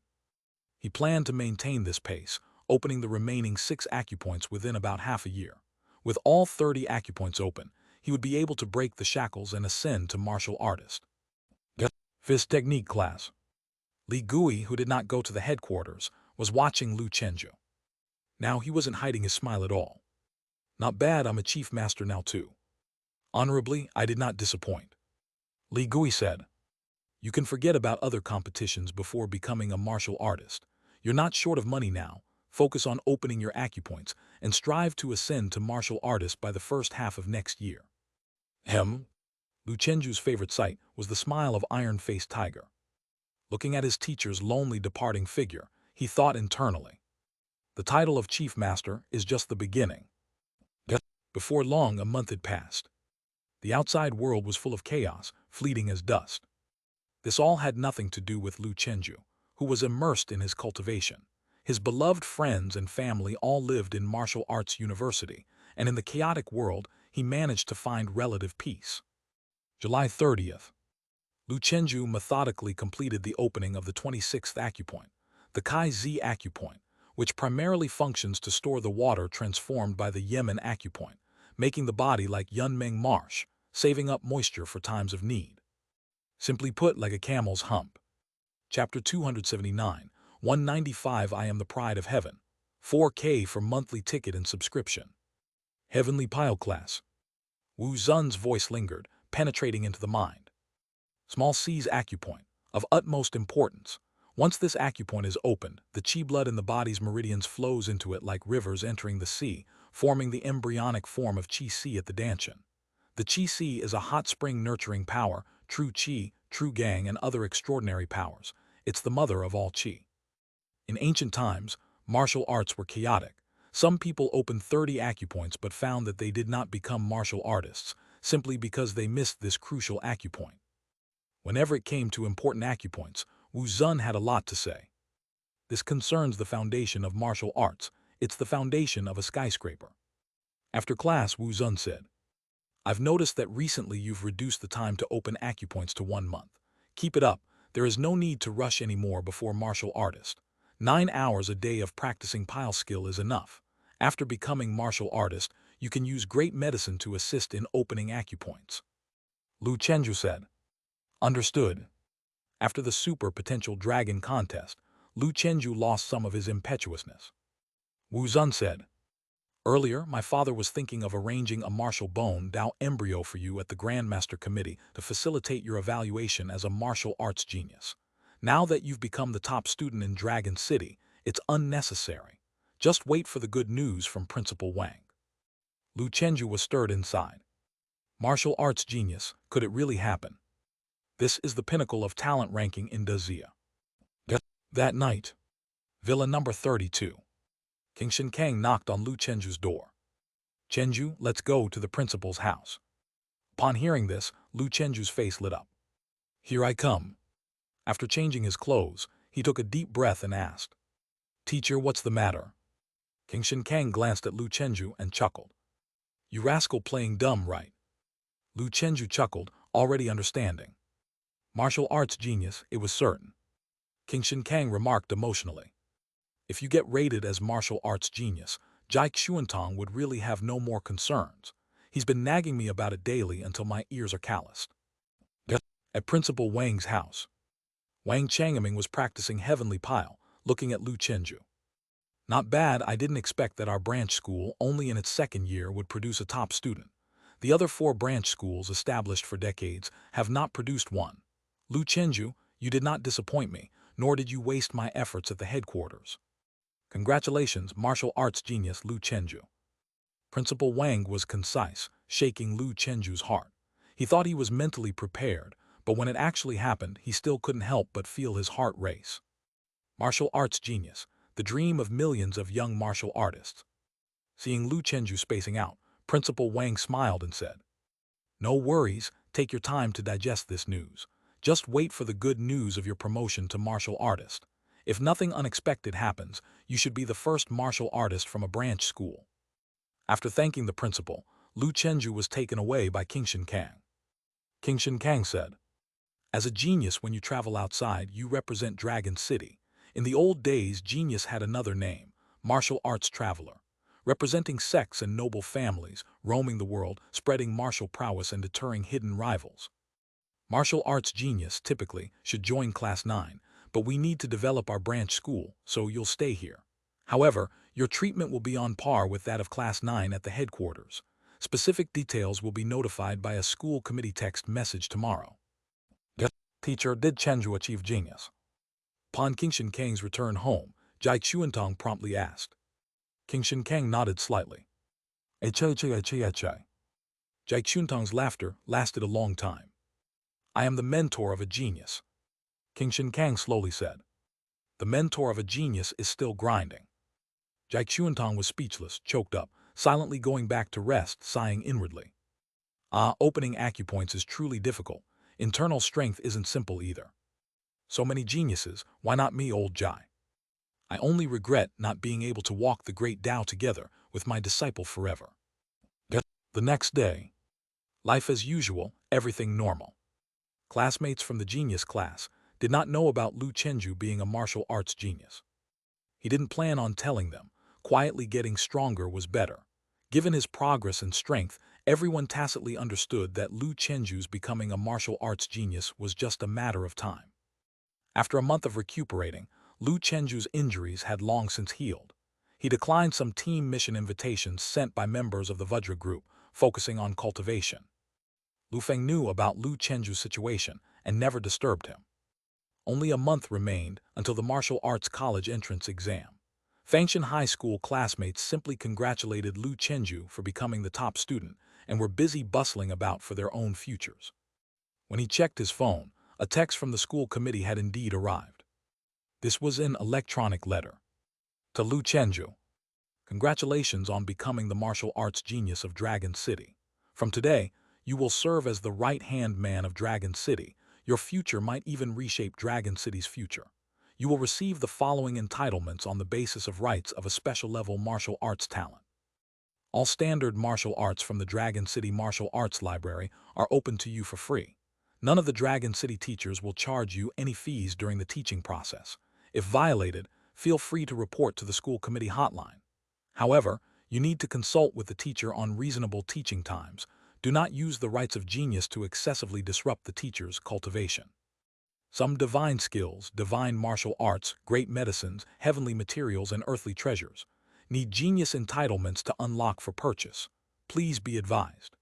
He planned to maintain this pace, opening the remaining 6 acupoints within about half a year. With all 30 acupoints open, he would be able to break the shackles and ascend to martial artist. Fist technique class. Li Gui, who did not go to the headquarters, was watching Lu Chenju. Now he wasn't hiding his smile at all. "Not bad, I'm a chief master now too. Honorably, I did not disappoint." Li Gui said, "You can forget about other competitions before becoming a martial artist. You're not short of money now. Focus on opening your acupoints and strive to ascend to martial artist by the first half of next year." Lu Chenju's favorite sight was the smile of iron-faced tiger. Looking at his teacher's lonely departing figure, he thought internally, "The title of chief master is just the beginning." Before long, a month had passed. The outside world was full of chaos, fleeting as dust. This all had nothing to do with Lu Chenju, who was immersed in his cultivation. His beloved friends and family all lived in martial arts university, and in the chaotic world, he managed to find relative peace. July 30th. Lu Chenju methodically completed the opening of the 26th acupoint, the Kai Zi acupoint, which primarily functions to store the water transformed by the Yemen acupoint, making the body like Yunmeng Marsh, saving up moisture for times of need. Simply put, like a camel's hump. Chapter 279, 195 I am the pride of heaven, 4K for monthly ticket and subscription. Heavenly Pile Class. Wu Zun's voice lingered, penetrating into the mind. Small C's acupoint, of utmost importance. Once this acupoint is opened, the qi blood in the body's meridians flows into it like rivers entering the sea, forming the embryonic form of qi si at the Danshan. The qi si is a hot spring nurturing power, true qi, true gang, and other extraordinary powers. It's the mother of all qi. In ancient times, martial arts were chaotic. Some people opened 30 acupoints but found that they did not become martial artists, simply because they missed this crucial acupoint. Whenever it came to important acupoints, Wu Zun had a lot to say. This concerns the foundation of martial arts. It's the foundation of a skyscraper. After class, Wu Zun said, "I've noticed that recently you've reduced the time to open acupoints to 1 month. Keep it up. There is no need to rush anymore before martial artist. 9 hours a day of practicing pile skill is enough. After becoming martial artist, you can use great medicine to assist in opening acupoints." Lu Chenju said, "Understood." After the super potential dragon contest, Lu Chenju lost some of his impetuousness. Wu Zun said, "Earlier, my father was thinking of arranging a martial bone Dao embryo for you at the Grandmaster Committee to facilitate your evaluation as a martial arts genius. Now that you've become the top student in Dragon City, it's unnecessary. Just wait for the good news from Principal Wang." Lu Chenju was stirred inside. Martial arts genius, could it really happen? This is the pinnacle of talent ranking in Dezia. That night, Villa number 32. King Shinkang knocked on Lu Chenju's door. "Chenju, let's go to the principal's house." Upon hearing this, Lu Chenju's face lit up. "Here I come." After changing his clothes, he took a deep breath and asked, "Teacher, what's the matter?" King Shinkang glanced at Lu Chenju and chuckled. "You rascal playing dumb, right?" Lu Chenju chuckled, already understanding. Martial arts genius, it was certain. King Shinkang remarked emotionally, "If you get rated as martial arts genius, Jai Xuantong would really have no more concerns. He's been nagging me about it daily until my ears are calloused. At Principal Wang's house, Wang Changming was practicing Heavenly Pile, looking at Lu Chenju. Not bad. I didn't expect that our branch school, only in its second year, would produce a top student. The other 4 branch schools, established for decades, have not produced one. Lu Chenju, you did not disappoint me, nor did you waste my efforts at the headquarters. Congratulations, martial arts genius Lu Chenju. Principal Wang was concise, shaking Lu Chenju's heart. He thought he was mentally prepared, but when it actually happened, he still couldn't help but feel his heart race. Martial arts genius, the dream of millions of young martial artists. Seeing Lu Chenju spacing out, Principal Wang smiled and said, "No worries, take your time to digest this news. Just wait for the good news of your promotion to martial artist. If nothing unexpected happens, you should be the first martial artist from a branch school." After thanking the principal, Lu Chenju was taken away by King Shen Kang. King Shen Kang said, "As a genius, when you travel outside, you represent Dragon City. In the old days, genius had another name, martial arts traveler, representing sects and noble families, roaming the world, spreading martial prowess and deterring hidden rivals. Martial arts genius, typically, should join Class 9, but we need to develop our branch school, so you'll stay here. However, your treatment will be on par with that of Class 9 at the headquarters. Specific details will be notified by a school committee text message tomorrow." Teacher, did Chenju achieve genius? Upon King Shen Kang's return home, Jai Chuantong promptly asked. King Shen Kang nodded slightly. Jai Chuantong's laughter lasted a long time. "I am the mentor of a genius," King Shen Kang slowly said. "The mentor of a genius is still grinding." Jai Chuantong was speechless, choked up, silently going back to rest, sighing inwardly. Opening acupoints is truly difficult. Internal strength isn't simple either. So many geniuses, why not me, old Jai? I only regret not being able to walk the great Tao together with my disciple forever. The next day, life as usual, everything normal. Classmates from the genius class did not know about Lu Chenju being a martial arts genius. He didn't plan on telling them. Quietly getting stronger was better. Given his progress and strength, everyone tacitly understood that Lu Chenju's becoming a martial arts genius was just a matter of time. After a month of recuperating, Lu Chenju's injuries had long since healed. He declined some team mission invitations sent by members of the Vajra group, focusing on cultivation. Lu Feng knew about Lu Chenju's situation and never disturbed him. Only a month remained until the martial arts college entrance exam. Fengshan High School classmates simply congratulated Lu Chenju for becoming the top student and were busy bustling about for their own futures. When he checked his phone, a text from the school committee had indeed arrived. This was an electronic letter. To Lu Chenju. Congratulations on becoming the martial arts genius of Dragon City. From today, you will serve as the right-hand man of Dragon City. Your future might even reshape Dragon City's future. You will receive the following entitlements on the basis of rights of a special-level martial arts talent. All standard martial arts from the Dragon City Martial Arts Library are open to you for free. None of the Dragon City teachers will charge you any fees during the teaching process. If violated, feel free to report to the school committee hotline. However, you need to consult with the teacher on reasonable teaching times. Do not use the rights of genius to excessively disrupt the teacher's cultivation. Some divine skills, divine martial arts, great medicines, heavenly materials, and earthly treasures need genius entitlements to unlock for purchase. Please be advised.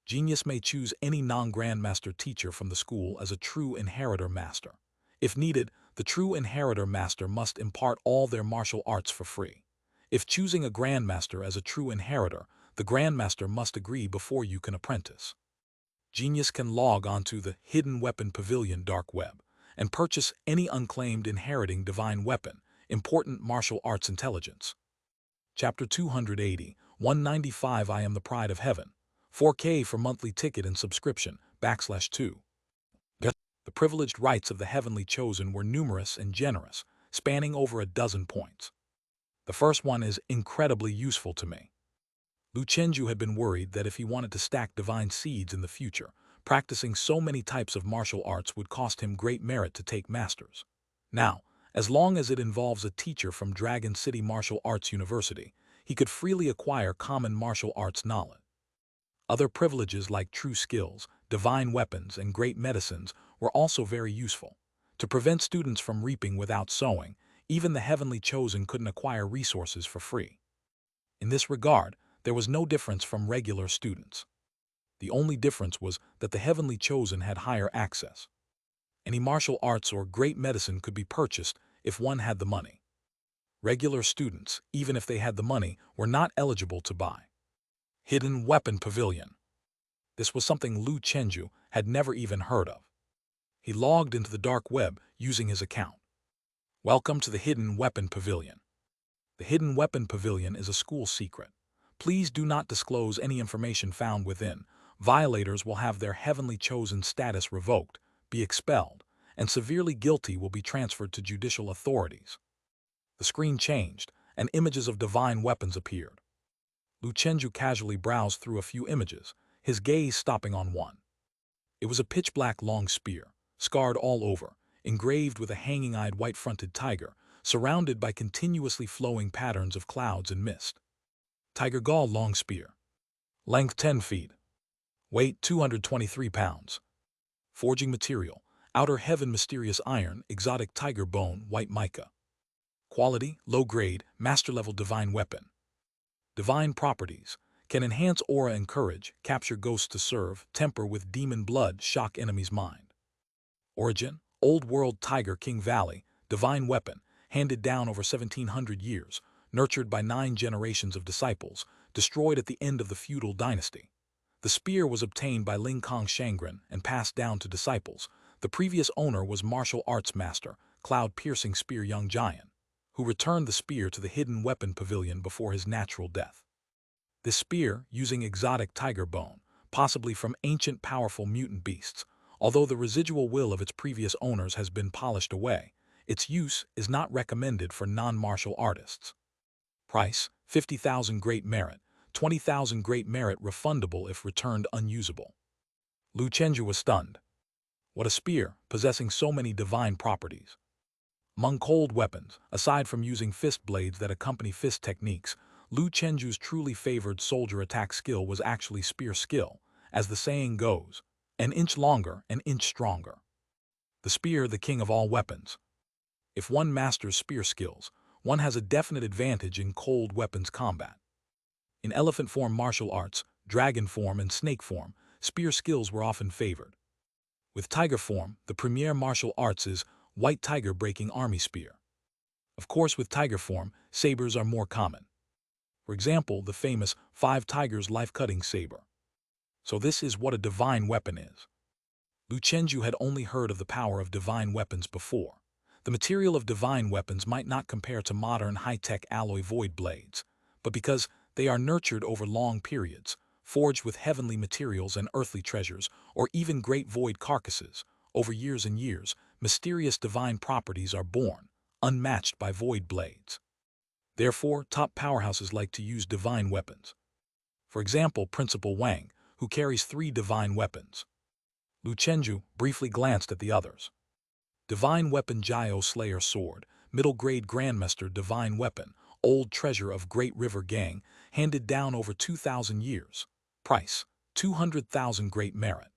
Genius may choose any non-grandmaster teacher from the school as a true inheritor master. If needed, the true inheritor master must impart all their martial arts for free. If choosing a grandmaster as a true inheritor, the grandmaster must agree before you can apprentice. Genius can log onto the Hidden Weapon Pavilion dark web and purchase any unclaimed inheriting divine weapon, important martial arts intelligence. Chapter 280, 195 I am the pride of heaven. 4K for monthly ticket and subscription, /2. The privileged rights of the heavenly chosen were numerous and generous, spanning over a dozen points. The first one is incredibly useful to me. Lu Chenju had been worried that if he wanted to stack divine seeds in the future, practicing so many types of martial arts would cost him great merit to take masters. Now, as long as it involves a teacher from Dragon City Martial Arts University, he could freely acquire common martial arts knowledge. Other privileges like true skills, divine weapons, and great medicines were also very useful. To prevent students from reaping without sowing, even the heavenly chosen couldn't acquire resources for free. In this regard, there was no difference from regular students. The only difference was that the heavenly chosen had higher access. Any martial arts or great medicine could be purchased if one had the money. Regular students, even if they had the money, were not eligible to buy. Hidden Weapon Pavilion. This was something Lu Chenju had never even heard of. He logged into the dark web using his account. Welcome to the Hidden Weapon Pavilion. The Hidden Weapon Pavilion is a school secret. Please do not disclose any information found within. Violators will have their heavenly chosen status revoked, be expelled, and severely guilty will be transferred to judicial authorities. The screen changed, and images of divine weapons appeared. Lu Chenju casually browsed through a few images, his gaze stopping on one. It was a pitch-black long spear, scarred all over, engraved with a hanging-eyed white-fronted tiger, surrounded by continuously flowing patterns of clouds and mist. Tiger Gall long spear. Length 10 feet. Weight 223 pounds. Forging material, outer heaven mysterious iron, exotic tiger bone, white mica. Quality, low grade, master level divine weapon. Divine properties. Can enhance aura and courage, capture ghosts to serve, temper with demon blood, shock enemy's mind. Origin, Old World Tiger King Valley, divine weapon, handed down over 1700 years, nurtured by 9 generations of disciples, destroyed at the end of the feudal dynasty. The spear was obtained by Ling Kong Shangren and passed down to disciples. The previous owner was martial arts master, cloud-piercing spear young giant, who returned the spear to the Hidden Weapon Pavilion before his natural death. This spear, using exotic tiger bone, possibly from ancient powerful mutant beasts, although the residual will of its previous owners has been polished away, its use is not recommended for non-martial artists. Price, 50,000 great merit, 20,000 great merit refundable if returned unusable. Lu Chenju was stunned. What a spear, possessing so many divine properties. Among cold weapons, aside from using fist blades that accompany fist techniques, Lu Chenju's truly favored soldier attack skill was actually spear skill, as the saying goes, an inch longer, an inch stronger. The spear, the king of all weapons. If one masters spear skills, one has a definite advantage in cold weapons combat. In elephant form martial arts, dragon form, and snake form, spear skills were often favored. With tiger form, the premier martial arts is white tiger breaking army spear. Of course, with tiger form, sabers are more common. For example, the famous 5 Tigers life-cutting saber. So this is what a divine weapon is. Lu Chenju had only heard of the power of divine weapons before. The material of divine weapons might not compare to modern high-tech alloy void blades, but because they are nurtured over long periods, forged with heavenly materials and earthly treasures, or even great void carcasses, over years and years, mysterious divine properties are born, unmatched by void blades. Therefore, top powerhouses like to use divine weapons. For example, Principal Wang, who carries 3 divine weapons. Lu Chenju briefly glanced at the others. Divine Weapon Jiao Slayer Sword, Middle Grade Grandmaster Divine Weapon, Old Treasure of Great River Gang, handed down over 2,000 years. Price, 200,000 Great Merit.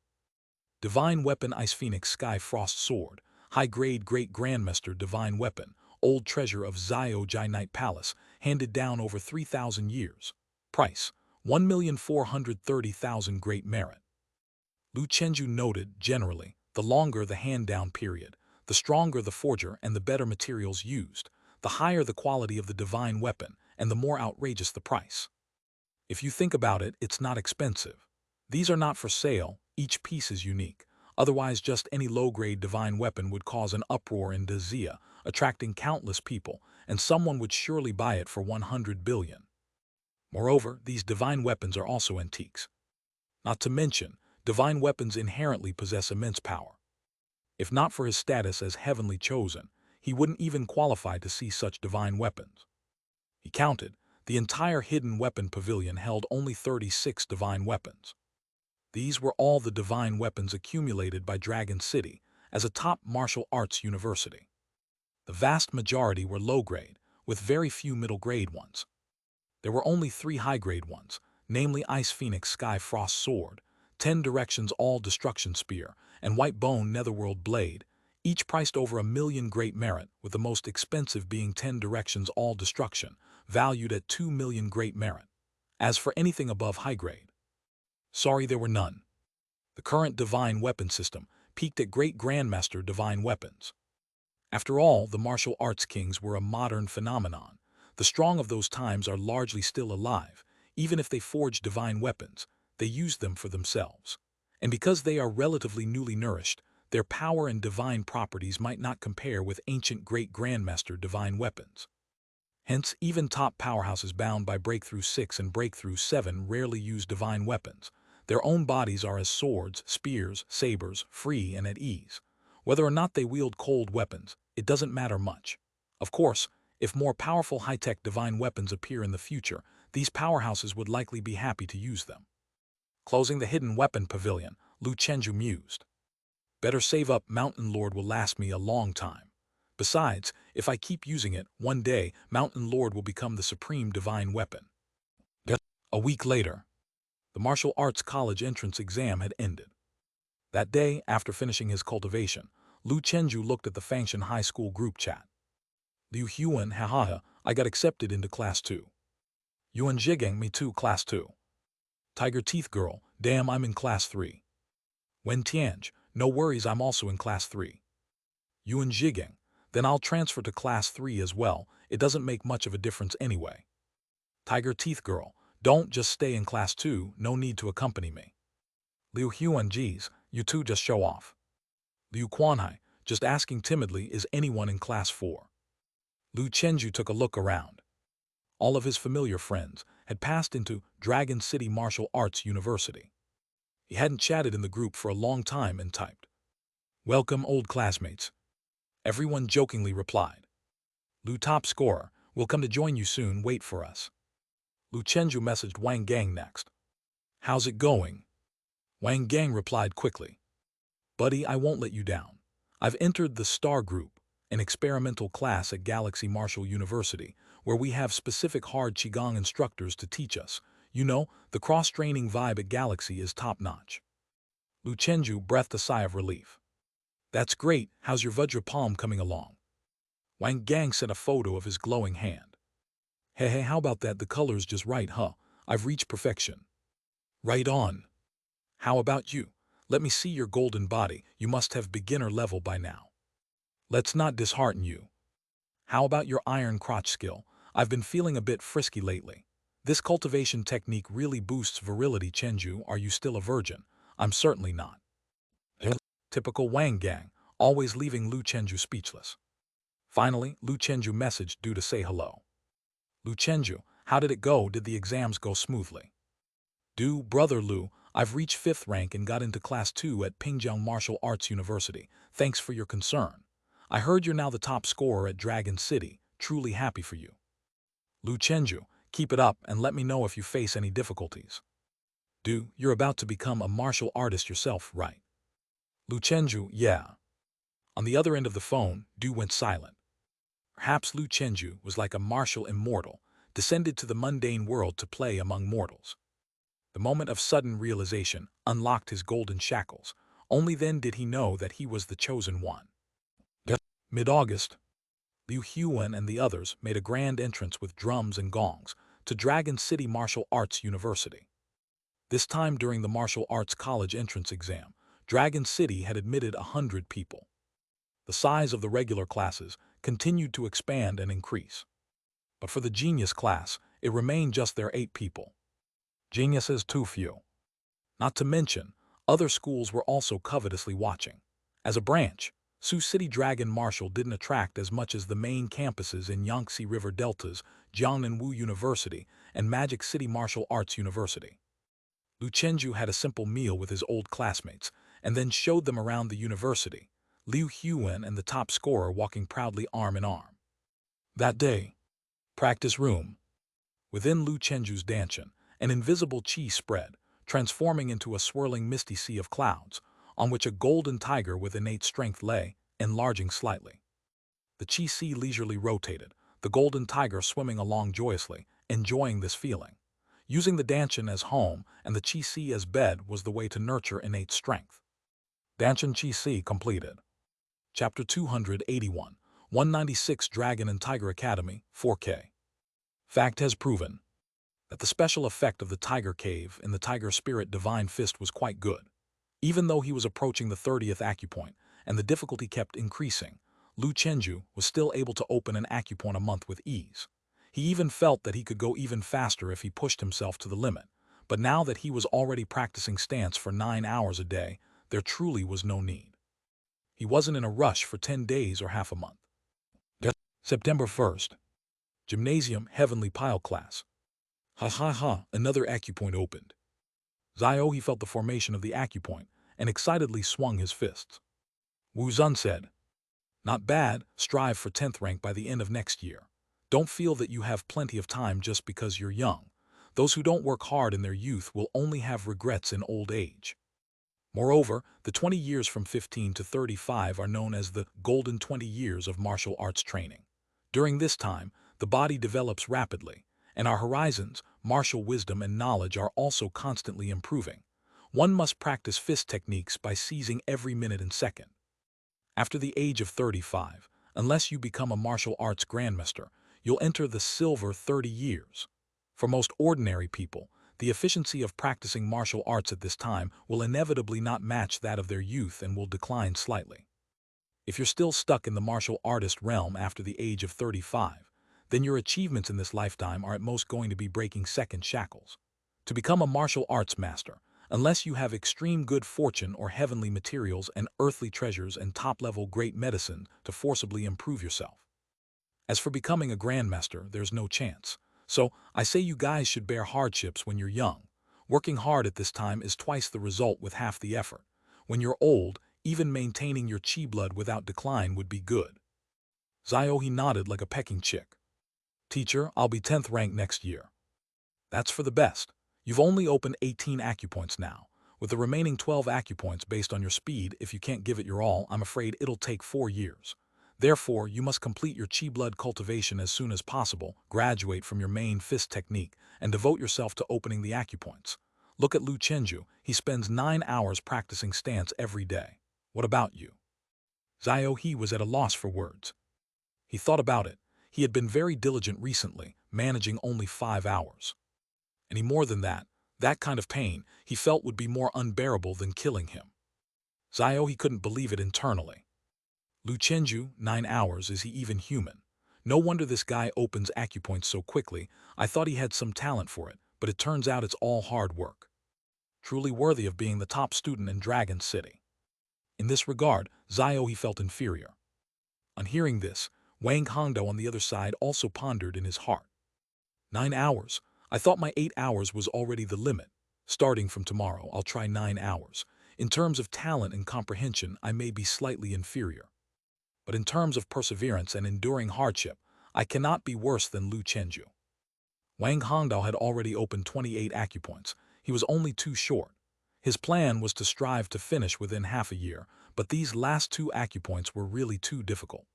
Divine Weapon Ice Phoenix Sky Frost Sword, High Grade Great Grandmaster Divine Weapon, Old Treasure of Zio Jai Night Palace, handed down over 3,000 years. Price, 1,430,000 Great Merit. Lu Chenju noted, generally, the longer the hand-down period, the stronger the forger and the better materials used, the higher the quality of the divine weapon and the more outrageous the price. If you think about it, it's not expensive. These are not for sale, each piece is unique. Otherwise, just any low-grade divine weapon would cause an uproar in Dazia, attracting countless people, and someone would surely buy it for 100 billion. Moreover, these divine weapons are also antiques. Not to mention, divine weapons inherently possess immense power. If not for his status as heavenly chosen, he wouldn't even qualify to see such divine weapons. He counted, the entire Hidden Weapon Pavilion held only 36 divine weapons. These were all the divine weapons accumulated by Dragon City as a top martial arts university. The vast majority were low-grade, with very few middle-grade ones. There were only 3 high-grade ones, namely Ice Phoenix Sky Frost Sword, 10 Directions All Destruction Spear, and White Bone Netherworld Blade, each priced over 1,000,000 great merit, with the most expensive being 10 Directions All Destruction, valued at 2,000,000 great merit. As for anything above high grade, sorry, there were none. The current divine weapon system peaked at Great Grandmaster Divine Weapons. After all, the martial arts kings were a modern phenomenon. The strong of those times are largely still alive. Even if they forged divine weapons, they used them for themselves. And because they are relatively newly nourished, their power and divine properties might not compare with ancient Great Grandmaster divine weapons. Hence, even top powerhouses bound by Breakthrough 6 and Breakthrough 7 rarely use divine weapons. Their own bodies are as swords, spears, sabers, free and at ease. Whether or not they wield cold weapons, it doesn't matter much. Of course, if more powerful high-tech divine weapons appear in the future, these powerhouses would likely be happy to use them. Closing the hidden weapon pavilion, Lu Chenju mused. Better save up, Mountain Lord will last me a long time. Besides, if I keep using it, one day, Mountain Lord will become the supreme divine weapon. A week later, the martial arts college entrance exam had ended. That day, after finishing his cultivation, Lu Chenju looked at the Fangshan High School group chat. Liu Huan, haha, I got accepted into Class 2. Yuan Zhigang, me too, Class 2. Tiger Teeth Girl, damn, I'm in Class 3. Wen Tianj, no worries, I'm also in Class 3. Yuan Zhigang, then I'll transfer to Class 3 as well, it doesn't make much of a difference anyway. Tiger Teeth Girl, don't just stay in Class 2, no need to accompany me. Liu Huan, geez, you two just show off. Liu Quanhai, just asking timidly, is anyone in Class 4? Lu Chenju took a look around. All of his familiar friends had passed into Dragon City Martial Arts University. He hadn't chatted in the group for a long time and typed, "Welcome, old classmates." Everyone jokingly replied, "Lu top scorer, we'll come to join you soon, wait for us." Lu Chenju messaged Wang Gang next. "How's it going?" Wang Gang replied quickly, "Buddy, I won't let you down. I've entered the Star Group, an experimental class at Galaxy Martial University, where we have specific hard Qigong instructors to teach us. You know, the cross-training vibe at Galaxy is top-notch." Lu Chenju breathed a sigh of relief. "That's great, how's your Vajra palm coming along?" Wang Gang sent a photo of his glowing hand. Hey, how about that, the color's just right, huh? I've reached perfection." "Right on. How about you? Let me see your golden body, you must have beginner level by now." "Let's not dishearten you. How about your iron crotch skill? I've been feeling a bit frisky lately. This cultivation technique really boosts virility." "Chenju, are you still a virgin?" "I'm certainly not." Typical Wang Gang, always leaving Lu Chenju speechless. Finally, Lu Chenju messaged Du to say hello. "Lu Chenju, how did it go? Did the exams go smoothly?" "Du, brother Lu, I've reached 5th rank and got into Class 2 at Pingjiang Martial Arts University. Thanks for your concern. I heard you're now the top scorer at Dragon City, truly happy for you." "Lu Chenju, keep it up and let me know if you face any difficulties." "Du, you're about to become a martial artist yourself, right?" Lu Chenju, yeah. On the other end of the phone, Du went silent. Perhaps Lu Chenju was like a martial immortal, descended to the mundane world to play among mortals. The moment of sudden realization unlocked his golden shackles. Only then did he know that he was the chosen one. Mid-August, Liu Huan and the others made a grand entrance with drums and gongs to Dragon City Martial Arts University. This time during the Martial Arts College entrance exam, Dragon City had admitted 100 people. The size of the regular classes continued to expand and increase. But for the genius class, it remained just their 8 people. Geniuses too few. Not to mention, other schools were also covetously watching. As a branch, Sioux City Dragon Martial didn't attract as much as the main campuses in Yangtze River Deltas, Jiangnan University, and Magic City Martial Arts University. Lu Chenju had a simple meal with his old classmates, and then showed them around the university, Liu Huan and the top scorer walking proudly arm in arm. That day, practice room. Within Lu Chenju's dantian, an invisible qi spread, transforming into a swirling misty sea of clouds, on which a golden tiger with innate strength lay, enlarging slightly. The qi sea leisurely rotated, the golden tiger swimming along joyously, enjoying this feeling. Using the Danshan as home and the Qi as bed was the way to nurture innate strength. Danshan Qi completed. Chapter 281, 196 Dragon and Tiger Academy, 4K. Fact has proven that the special effect of the Tiger Cave in the Tiger Spirit Divine Fist was quite good. Even though he was approaching the 30th acupoint and the difficulty kept increasing, Lu Chenju was still able to open an acupoint a month with ease. He even felt that he could go even faster if he pushed himself to the limit, but now that he was already practicing stance for 9 hours a day, there truly was no need. He wasn't in a rush for 10 days or half a month. September 1st. Gymnasium Heavenly Pile Class. Another acupoint opened. Zio he felt the formation of the acupoint and excitedly swung his fists. Wu Zun said, "Not bad, strive for 10th rank by the end of next year. Don't feel that you have plenty of time just because you're young. Those who don't work hard in their youth will only have regrets in old age." Moreover, the 20 years from 15 to 35 are known as the golden 20 years of martial arts training. During this time, the body develops rapidly, and our horizons, martial wisdom and knowledge are also constantly improving. One must practice fist techniques by seizing every minute and second. After the age of 35, unless you become a martial arts grandmaster, you'll enter the silver 30 years. For most ordinary people, the efficiency of practicing martial arts at this time will inevitably not match that of their youth and will decline slightly. If you're still stuck in the martial artist realm after the age of 35, then your achievements in this lifetime are at most going to be breaking second shackles. To become a martial arts master, unless you have extreme good fortune or heavenly materials and earthly treasures and top-level great medicine to forcibly improve yourself. As for becoming a grandmaster, there's no chance. So, I say you guys should bear hardships when you're young. Working hard at this time is twice the result with half the effort. When you're old, even maintaining your chi blood without decline would be good. Zio he nodded like a pecking chick. "Teacher, I'll be 10th rank next year." "That's for the best. You've only opened 18 acupoints now. With the remaining 12 acupoints based on your speed, if you can't give it your all, I'm afraid it'll take 4 years. Therefore, you must complete your chi blood cultivation as soon as possible, graduate from your main fist technique, and devote yourself to opening the acupoints. Look at Lu Chenju, he spends 9 hours practicing stance every day. What about you?" Zio he was at a loss for words. He thought about it. He had been very diligent recently, managing only 5 hours. Any more than that kind of pain, he felt would be more unbearable than killing him. Zio he couldn't believe it internally. Lu Chenju, 9 hours, is he even human? No wonder this guy opens acupoints so quickly. I thought he had some talent for it, but it turns out it's all hard work. Truly worthy of being the top student in Dragon City. In this regard, Zio he felt inferior. On hearing this, Wang Hongdao on the other side also pondered in his heart. 9 hours? I thought my 8 hours was already the limit. Starting from tomorrow, I'll try 9 hours. In terms of talent and comprehension, I may be slightly inferior. But in terms of perseverance and enduring hardship, I cannot be worse than Lu Chenju. Wang Hongdao had already opened 28 acupoints. He was only 2 short. His plan was to strive to finish within half a year, but these last 2 acupoints were really too difficult.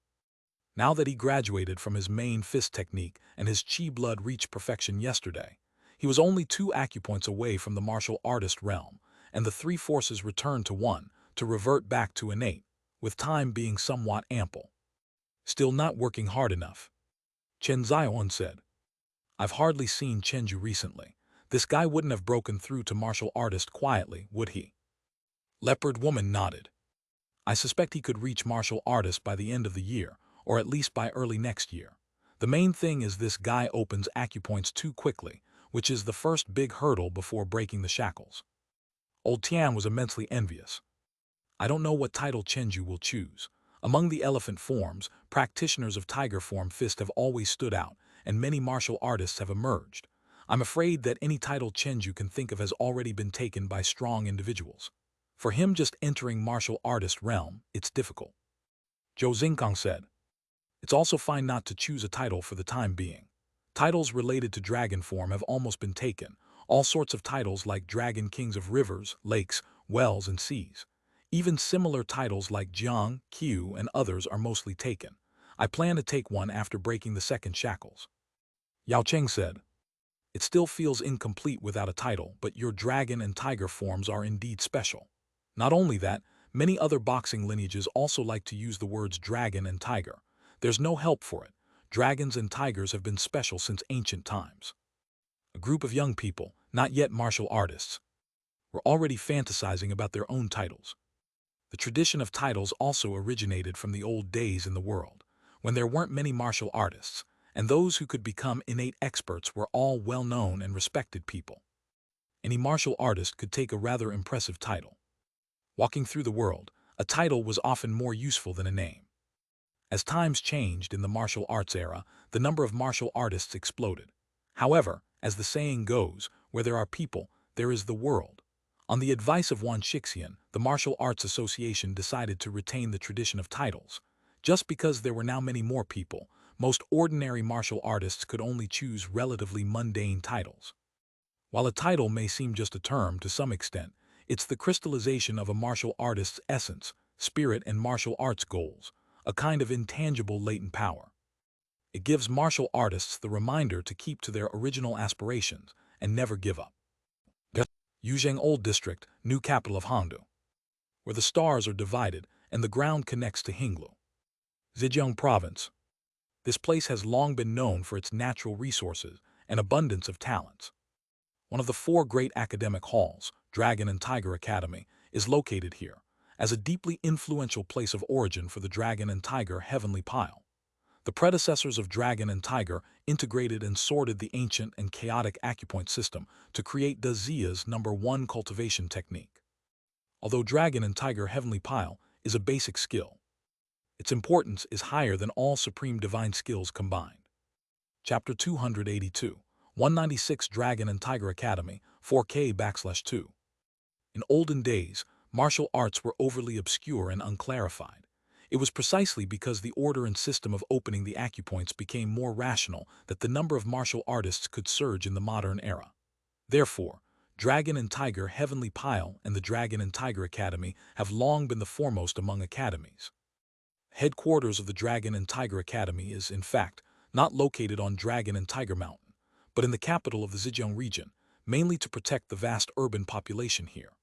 Now that he graduated from his main fist technique and his chi blood reached perfection yesterday, he was only 2 acupoints away from the martial artist realm, and the 3 forces returned to 1, to revert back to innate, with time being somewhat ample. Still not working hard enough. Chen Zion said, "I've hardly seen Chenju recently. This guy wouldn't have broken through to martial artist quietly, would he?" Leopard Woman nodded. "I suspect he could reach martial artist by the end of the year, or at least by early next year. The main thing is this guy opens acupoints too quickly, which is the first big hurdle before breaking the shackles." Old Tian was immensely envious. "I don't know what title Chenju will choose. Among the elephant forms, practitioners of tiger form fist have always stood out, and many martial artists have emerged. I'm afraid that any title Chenju can think of has already been taken by strong individuals. For him just entering martial artist realm, it's difficult." Zhou Xingkang said, "It's also fine not to choose a title for the time being. Titles related to dragon form have almost been taken, all sorts of titles like Dragon Kings of Rivers, Lakes, Wells, and Seas. Even similar titles like Jiang, Qiu, and others are mostly taken. I plan to take one after breaking the second shackles." Yao Cheng said, It still feels incomplete without a title, but your dragon and tiger forms are indeed special. Not only that, many other boxing lineages also like to use the words dragon and tiger. There's no help for it. Dragons and tigers have been special since ancient times. A group of young people, not yet martial artists, were already fantasizing about their own titles. The tradition of titles also originated from the old days in the world, when there weren't many martial artists, and those who could become innate experts were all well-known and respected people. Any martial artist could take a rather impressive title. Walking through the world, a title was often more useful than a name. As times changed in the martial arts era, the number of martial artists exploded. However, as the saying goes, where there are people, there is the world. On the advice of Wan Shixian, the Martial Arts Association decided to retain the tradition of titles. Just because there were now many more people, most ordinary martial artists could only choose relatively mundane titles. While a title may seem just a term to some extent, it's the crystallization of a martial artist's essence, spirit, and martial arts goals, a kind of intangible latent power. It gives martial artists the reminder to keep to their original aspirations and never give up. Yuzheng Old District, new capital of Hangzhou, where the stars are divided and the ground connects to Hinglu. Zhejiang Province. This place has long been known for its natural resources and abundance of talents. One of the four great academic halls, Dragon and Tiger Academy, is located here, as a deeply influential place of origin for the Dragon and Tiger Heavenly Pile. The predecessors of Dragon and Tiger integrated and sorted the ancient and chaotic acupoint system to create Da Zia's #1 cultivation technique. Although Dragon and Tiger Heavenly Pile is a basic skill, its importance is higher than all supreme divine skills combined. Chapter 282, 196 Dragon and Tiger Academy, 4K/2. In olden days, martial arts were overly obscure and unclarified. It was precisely because the order and system of opening the acupoints became more rational that the number of martial artists could surge in the modern era. Therefore, Dragon and Tiger Heavenly Pile and the Dragon and Tiger Academy have long been the foremost among academies. Headquarters of the Dragon and Tiger Academy is, in fact, not located on Dragon and Tiger Mountain, but in the capital of the Zhejiang region, mainly to protect the vast urban population here.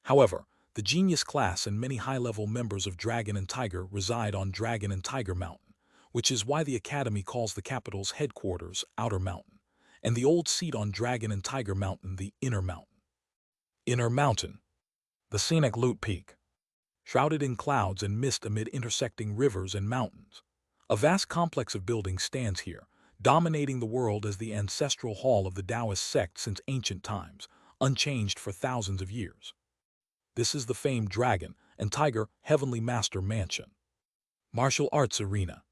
However, the genius class and many high-level members of Dragon and Tiger reside on Dragon and Tiger Mountain, which is why the Academy calls the capital's headquarters Outer Mountain, and the old seat on Dragon and Tiger Mountain the Inner Mountain. Inner Mountain, the scenic Loot Peak, shrouded in clouds and mist amid intersecting rivers and mountains. A vast complex of buildings stands here, dominating the world as the ancestral hall of the Taoist sect since ancient times, unchanged for thousands of years. This is the famed Dragon and Tiger Heavenly Master Mansion. Martial Arts Arena.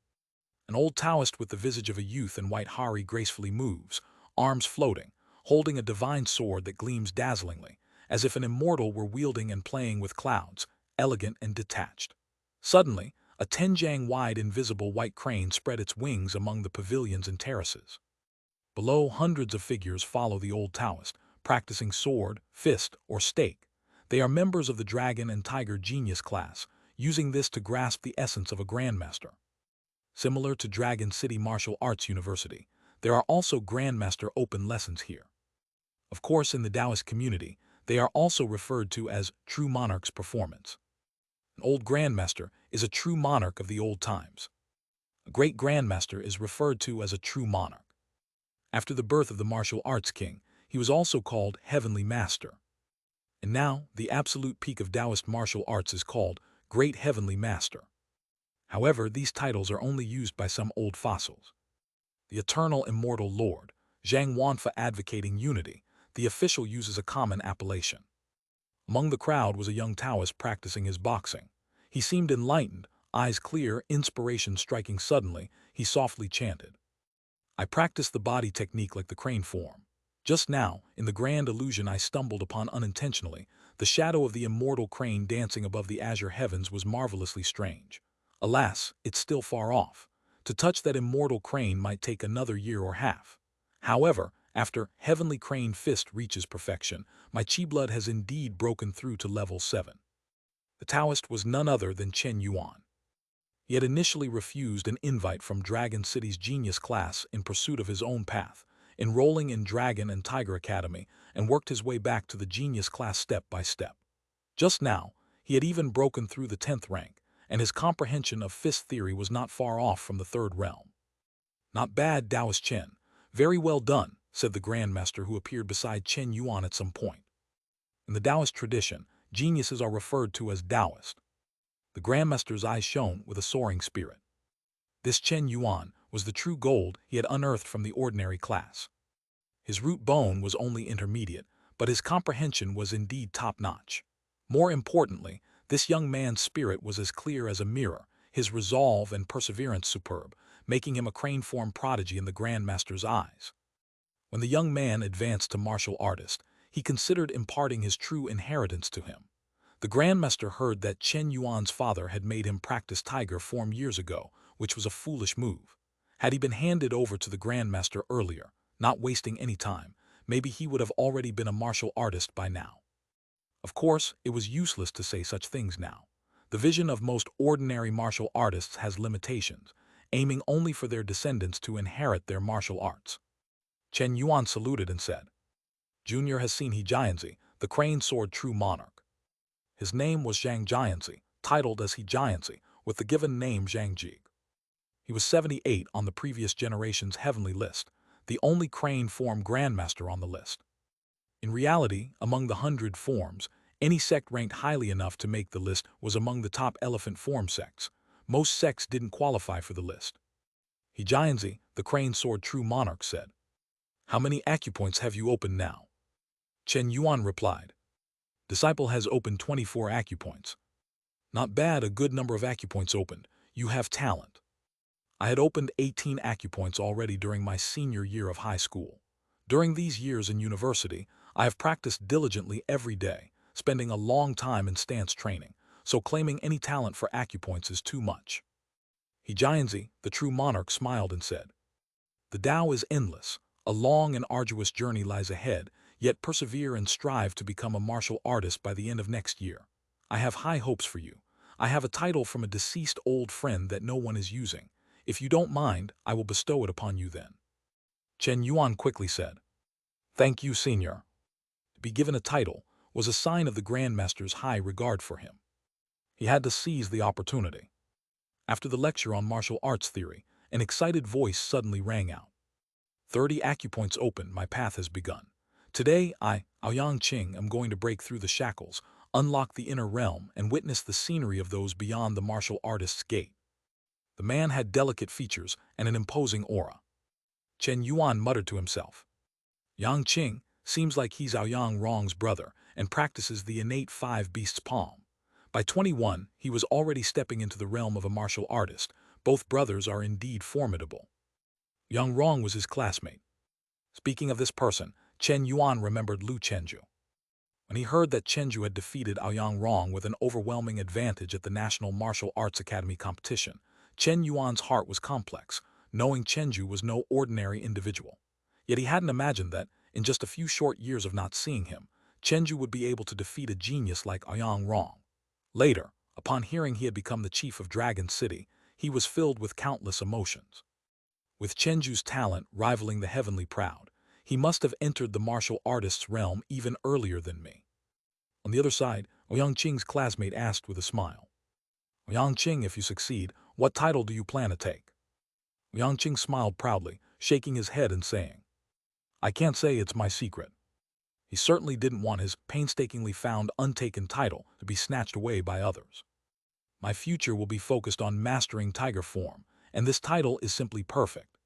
An old Taoist with the visage of a youth in white hari gracefully moves, arms floating, holding a divine sword that gleams dazzlingly, as if an immortal were wielding and playing with clouds, elegant and detached. Suddenly, a 10-jang-wide invisible white crane spread its wings among the pavilions and terraces. Below, hundreds of figures follow the old Taoist, practicing sword, fist, or stake. They are members of the Dragon and Tiger Genius class, using this to grasp the essence of a Grandmaster. Similar to Dragon City Martial Arts University, there are also Grandmaster open lessons here. Of course, in the Taoist community, they are also referred to as True Monarch's Performance. An old Grandmaster is a true monarch of the old times. A great Grandmaster is referred to as a true monarch. After the birth of the martial arts king, he was also called Heavenly Master. And now, the absolute peak of Taoist martial arts is called Great Heavenly Master. However, these titles are only used by some old fossils. The Eternal Immortal Lord, Zhang Wanfa advocating unity, the official uses a common appellation. Among the crowd was a young Taoist practicing his boxing. He seemed enlightened, eyes clear, inspiration striking suddenly, he softly chanted. I practiced the body technique like the crane form. Just now, in the grand illusion I stumbled upon unintentionally, the shadow of the immortal crane dancing above the azure heavens was marvelously strange. Alas, it's still far off. To touch that immortal crane might take another year or half. However, after Heavenly Crane Fist reaches perfection, my chi blood has indeed broken through to level 7. The Taoist was none other than Chen Yuan. He had initially refused an invite from Dragon City's genius class in pursuit of his own path, enrolling in Dragon and Tiger Academy, and worked his way back to the genius class step by step. Just now, he had even broken through the 10th rank, and his comprehension of fist theory was not far off from the third realm. "Not bad, Taoist Chen. Very well done," said the Grandmaster, who appeared beside Chen Yuan at some point. In the Taoist tradition, geniuses are referred to as Taoist. The Grandmaster's eyes shone with a soaring spirit. This Chen Yuan was the true gold he had unearthed from the ordinary class. His root bone was only intermediate, but his comprehension was indeed top-notch. More importantly, this young man's spirit was as clear as a mirror, his resolve and perseverance superb, making him a crane-form prodigy in the Grandmaster's eyes. When the young man advanced to martial artist, he considered imparting his true inheritance to him. The Grandmaster heard that Chen Yuan's father had made him practice tiger form years ago, which was a foolish move. Had he been handed over to the Grandmaster earlier, not wasting any time, maybe he would have already been a martial artist by now. Of course, it was useless to say such things now. The vision of most ordinary martial artists has limitations, aiming only for their descendants to inherit their martial arts. Chen Yuan saluted and said, "Junior has seen He Jianzi, the crane sword true monarch." His name was Zhang Jianzi, titled as He Jianzi, with the given name Zhang Ji. He was 78 on the previous generation's heavenly list, the only crane form grandmaster on the list. In reality, among the 100 forms, any sect ranked highly enough to make the list was among the top elephant form sects. Most sects didn't qualify for the list. He Jianzi, the crane sword true monarch, said, "How many acupoints have you opened now?" Chen Yuan replied, "Disciple has opened 24 acupoints." "Not bad, a good number of acupoints opened. You have talent." I had opened 18 acupoints already during my senior year of high school. During these years in university, I have practiced diligently every day, spending a long time in stance training, so claiming any talent for acupoints is too much. He Jianzi, the true monarch, smiled and said, "The Tao is endless. A long and arduous journey lies ahead, yet persevere and strive to become a martial artist by the end of next year. I have high hopes for you. I have a title from a deceased old friend that no one is using. If you don't mind, I will bestow it upon you then." Chen Yuan quickly said, "Thank you, senior." To be given a title was a sign of the Grandmaster's high regard for him. He had to seize the opportunity. After the lecture on martial arts theory, an excited voice suddenly rang out. 30 acupoints open, my path has begun. Today I, Aoyang Qing, am going to break through the shackles, unlock the inner realm, and witness the scenery of those beyond the martial artist's gate. The man had delicate features and an imposing aura. Chen Yuan muttered to himself, "Yang Qing seems like he's Aoyang Rong's brother and practices the innate five beasts palm." By 21, he was already stepping into the realm of a martial artist. Both brothers are indeed formidable. Yang Rong was his classmate. Speaking of this person, Chen Yuan remembered Lu Chenju. When he heard that Chenju had defeated Aoyang Rong with an overwhelming advantage at the National Martial Arts Academy competition, Chen Yuan's heart was complex, knowing Chenju was no ordinary individual. Yet he hadn't imagined that, in just a few short years of not seeing him, Chenju would be able to defeat a genius like Aoyang Rong. Later, upon hearing he had become the chief of Dragon City, he was filled with countless emotions. With Chenju's talent rivaling the heavenly proud, he must have entered the martial artist's realm even earlier than me. On the other side, Aoyang Qing's classmate asked with a smile, "Aoyang Qing, if you succeed, what title do you plan to take?" Aoyang Qing smiled proudly, shaking his head and saying, "I can't say, it's my secret." He certainly didn't want his painstakingly found untaken title to be snatched away by others. "My future will be focused on mastering tiger form, and this title is simply perfect."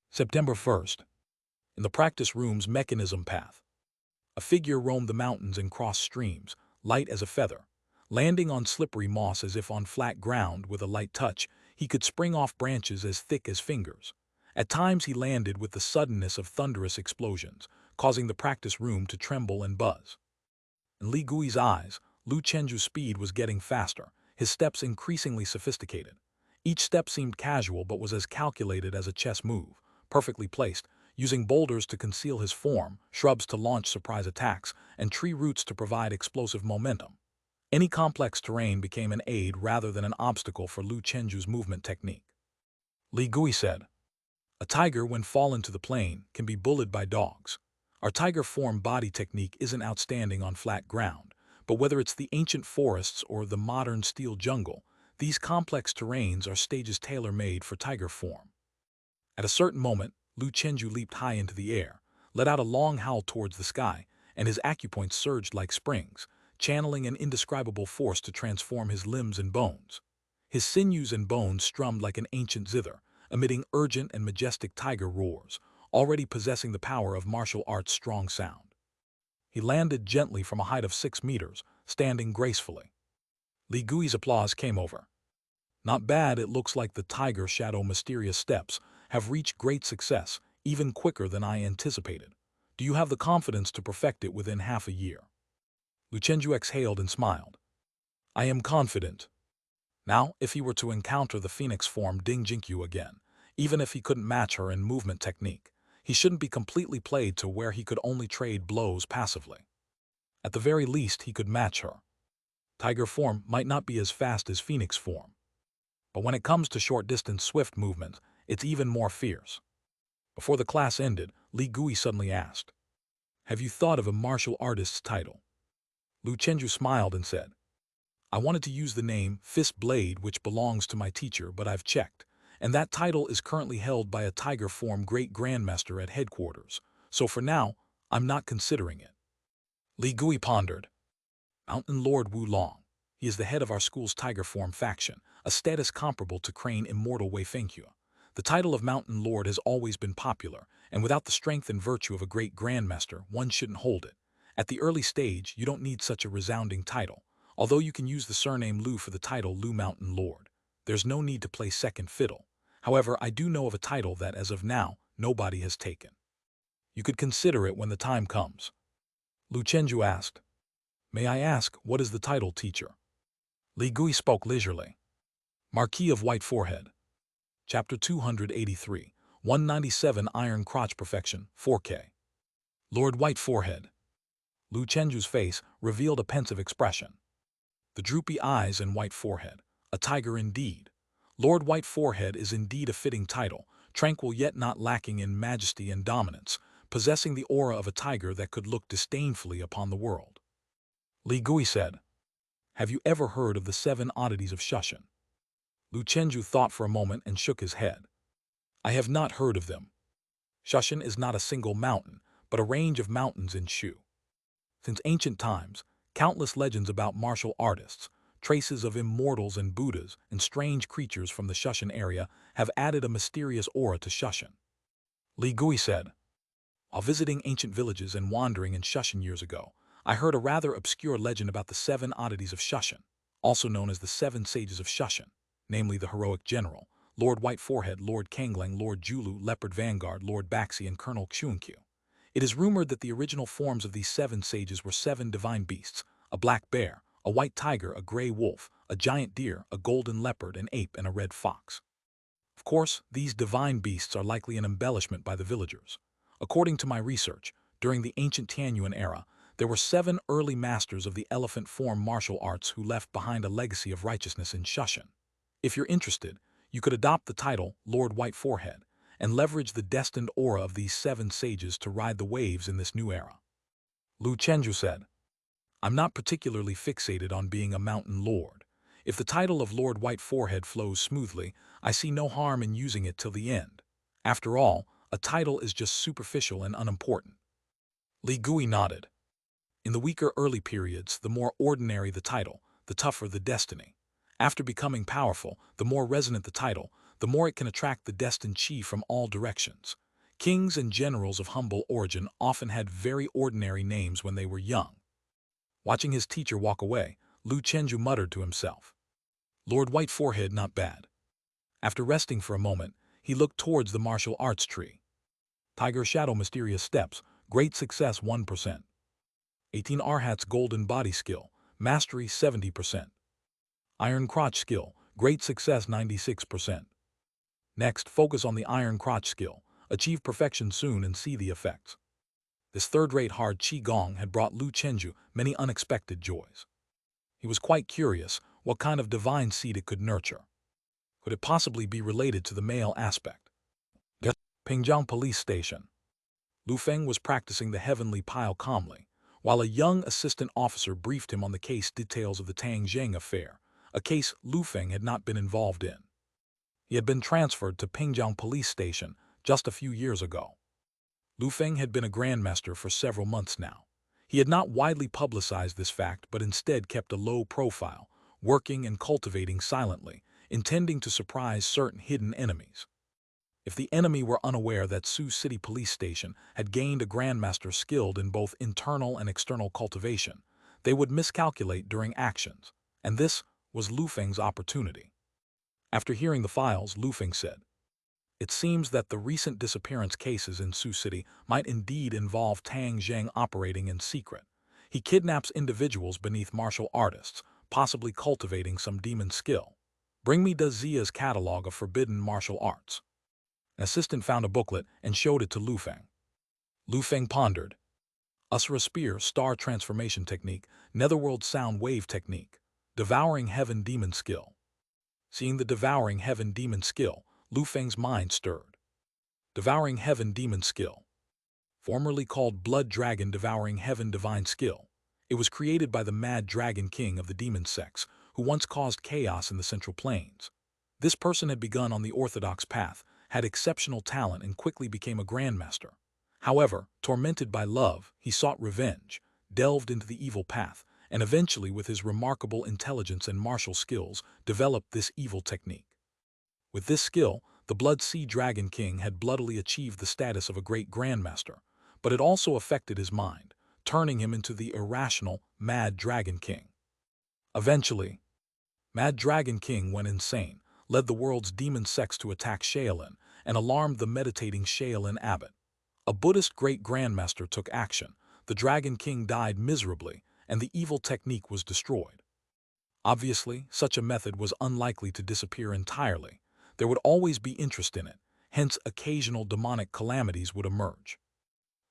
September 1st. In the practice room's mechanism path, a figure roamed the mountains and crossed streams, light as a feather. Landing on slippery moss as if on flat ground with a light touch, he could spring off branches as thick as fingers. At times he landed with the suddenness of thunderous explosions, causing the practice room to tremble and buzz. In Li Gui's eyes, Lu Chenju's speed was getting faster, his steps increasingly sophisticated. Each step seemed casual but was as calculated as a chess move, perfectly placed, using boulders to conceal his form, shrubs to launch surprise attacks, and tree roots to provide explosive momentum. Any complex terrain became an aid rather than an obstacle for Lu Chenju's movement technique. Li Gui said, A tiger, when fallen to the plain, can be bullied by dogs. Our tiger form body technique isn't outstanding on flat ground, but whether it's the ancient forests or the modern steel jungle, these complex terrains are stages tailor-made for tiger form. At a certain moment, Lu Chenju leaped high into the air, let out a long howl towards the sky, and his acupoints surged like springs, channeling an indescribable force to transform his limbs and bones. His sinews and bones strummed like an ancient zither, emitting urgent and majestic tiger roars, already possessing the power of martial arts' strong sound. He landed gently from a height of 6 meters, standing gracefully. Li Gui's applause came over. Not bad, it looks like the tiger shadow mysterious steps have reached great success, even quicker than I anticipated. Do you have the confidence to perfect it within half a year? Lu Chenju exhaled and smiled. I am confident. Now, if he were to encounter the phoenix form Ding Jinkyu again, even if he couldn't match her in movement technique, he shouldn't be completely played to where he could only trade blows passively. At the very least, he could match her. Tiger form might not be as fast as phoenix form, but when it comes to short-distance swift movement, it's even more fierce. Before the class ended, Li Gui suddenly asked, "Have you thought of a martial artist's title?" Lu Chenju smiled and said, "I wanted to use the name Fist Blade, which belongs to my teacher, but I've checked, and that title is currently held by a tiger form great grandmaster at headquarters, so for now, I'm not considering it." Li Gui pondered. Mountain Lord Wu Long. He is the head of our school's tiger form faction, a status comparable to Crane Immortal Wei Fengque. The title of Mountain Lord has always been popular, and without the strength and virtue of a great grandmaster, one shouldn't hold it. At the early stage, you don't need such a resounding title, although you can use the surname Lu for the title Lu Mountain Lord. There's no need to play second fiddle. However, I do know of a title that, as of now, nobody has taken. You could consider it when the time comes. Lu Chenju asked, "May I ask, what is the title, teacher?" Li Gui spoke leisurely. Marquis of White Forehead. Chapter 283, 197 Iron Crotch Perfection, 4K. Lord White Forehead. Lu Chenju's face revealed a pensive expression. The droopy eyes and white forehead. A tiger indeed. Lord White Forehead is indeed a fitting title, tranquil yet not lacking in majesty and dominance, possessing the aura of a tiger that could look disdainfully upon the world. Li Gui said, "Have you ever heard of the 7 oddities of Shushan?" Lu Chenju thought for a moment and shook his head. "I have not heard of them. Shushan is not a single mountain, but a range of mountains in Shu. Since ancient times, countless legends about martial artists, traces of immortals and Buddhas, and strange creatures from the Shushan area have added a mysterious aura to Shushan." Li Gui said, "While visiting ancient villages and wandering in Shushan years ago, I heard a rather obscure legend about the 7 oddities of Shushan, also known as the 7 sages of Shushan, namely the heroic general, Lord White Forehead, Lord Kanglang, Lord Julu, Leopard Vanguard, Lord Baxi, and Colonel Xuankyu. It is rumored that the original forms of these 7 sages were 7 divine beasts: a black bear, a white tiger, a gray wolf, a giant deer, a golden leopard, an ape, and a red fox. Of course, these divine beasts are likely an embellishment by the villagers. According to my research, during the ancient Tianyuan era, there were 7 early masters of the elephant form martial arts who left behind a legacy of righteousness in Shushan. If you're interested, you could adopt the title Lord White Forehead and leverage the destined aura of these 7 sages to ride the waves in this new era." Lu Chenju said, "I'm not particularly fixated on being a mountain lord. If the title of Lord White Forehead flows smoothly, I see no harm in using it till the end. After all, a title is just superficial and unimportant." Li Gui nodded. In the weaker early periods, the more ordinary the title, the tougher the destiny. After becoming powerful, the more resonant the title, the more it can attract the destined chi from all directions. Kings and generals of humble origin often had very ordinary names when they were young. Watching his teacher walk away, Lu Chenju muttered to himself, "Lord White Forehead, not bad." After resting for a moment, he looked towards the martial arts tree. Tiger Shadow Mysterious Steps, Great Success 1%. 18 Arhat's Golden Body Skill, Mastery 70%. Iron Crotch Skill, Great Success 96%. Next, focus on the Iron Crotch Skill, achieve perfection soon and see the effects. This third-rate hard Qigong had brought Lu Chenju many unexpected joys. He was quite curious what kind of divine seed it could nurture. Could it possibly be related to the male aspect? Pingjiang Police Station. Lu Feng was practicing the heavenly pile calmly, while a young assistant officer briefed him on the case details of the Tang Zheng affair, a case Lu Feng had not been involved in. He had been transferred to Pingjiang Police Station just a few years ago. Lu Feng had been a grandmaster for several months now. He had not widely publicized this fact but instead kept a low profile, working and cultivating silently, intending to surprise certain hidden enemies. If the enemy were unaware that Sioux City Police Station had gained a grandmaster skilled in both internal and external cultivation, they would miscalculate during actions, and this was Lu Feng's opportunity. After hearing the files, Lu Feng said, "It seems that the recent disappearance cases in Sioux City might indeed involve Tang Zheng operating in secret. He kidnaps individuals beneath martial artists, possibly cultivating some demon skill. Bring me Zia's catalog of forbidden martial arts." An assistant found a booklet and showed it to Lu Feng. Lu Feng pondered. Usura Spear, Star Transformation Technique, Netherworld Sound Wave Technique, Devouring Heaven Demon Skill. Seeing the Devouring Heaven Demon Skill, Lu Feng's mind stirred. Devouring Heaven Demon Skill. Formerly called Blood Dragon Devouring Heaven Divine Skill, it was created by the Mad Dragon King of the demon sex, who once caused chaos in the Central Plains. This person had begun on the orthodox path, had exceptional talent and quickly became a grandmaster. However, tormented by love, he sought revenge, delved into the evil path, and eventually with his remarkable intelligence and martial skills, developed this evil technique. With this skill, the Blood Sea Dragon King had bloodily achieved the status of a great grandmaster, but it also affected his mind, turning him into the irrational Mad Dragon King. Eventually, Mad Dragon King went insane, led the world's demon sects to attack Shaolin, and alarmed the meditating Shaolin abbot. A Buddhist great grandmaster took action, the Dragon King died miserably, and the evil technique was destroyed. Obviously, such a method was unlikely to disappear entirely. There would always be interest in it, hence occasional demonic calamities would emerge.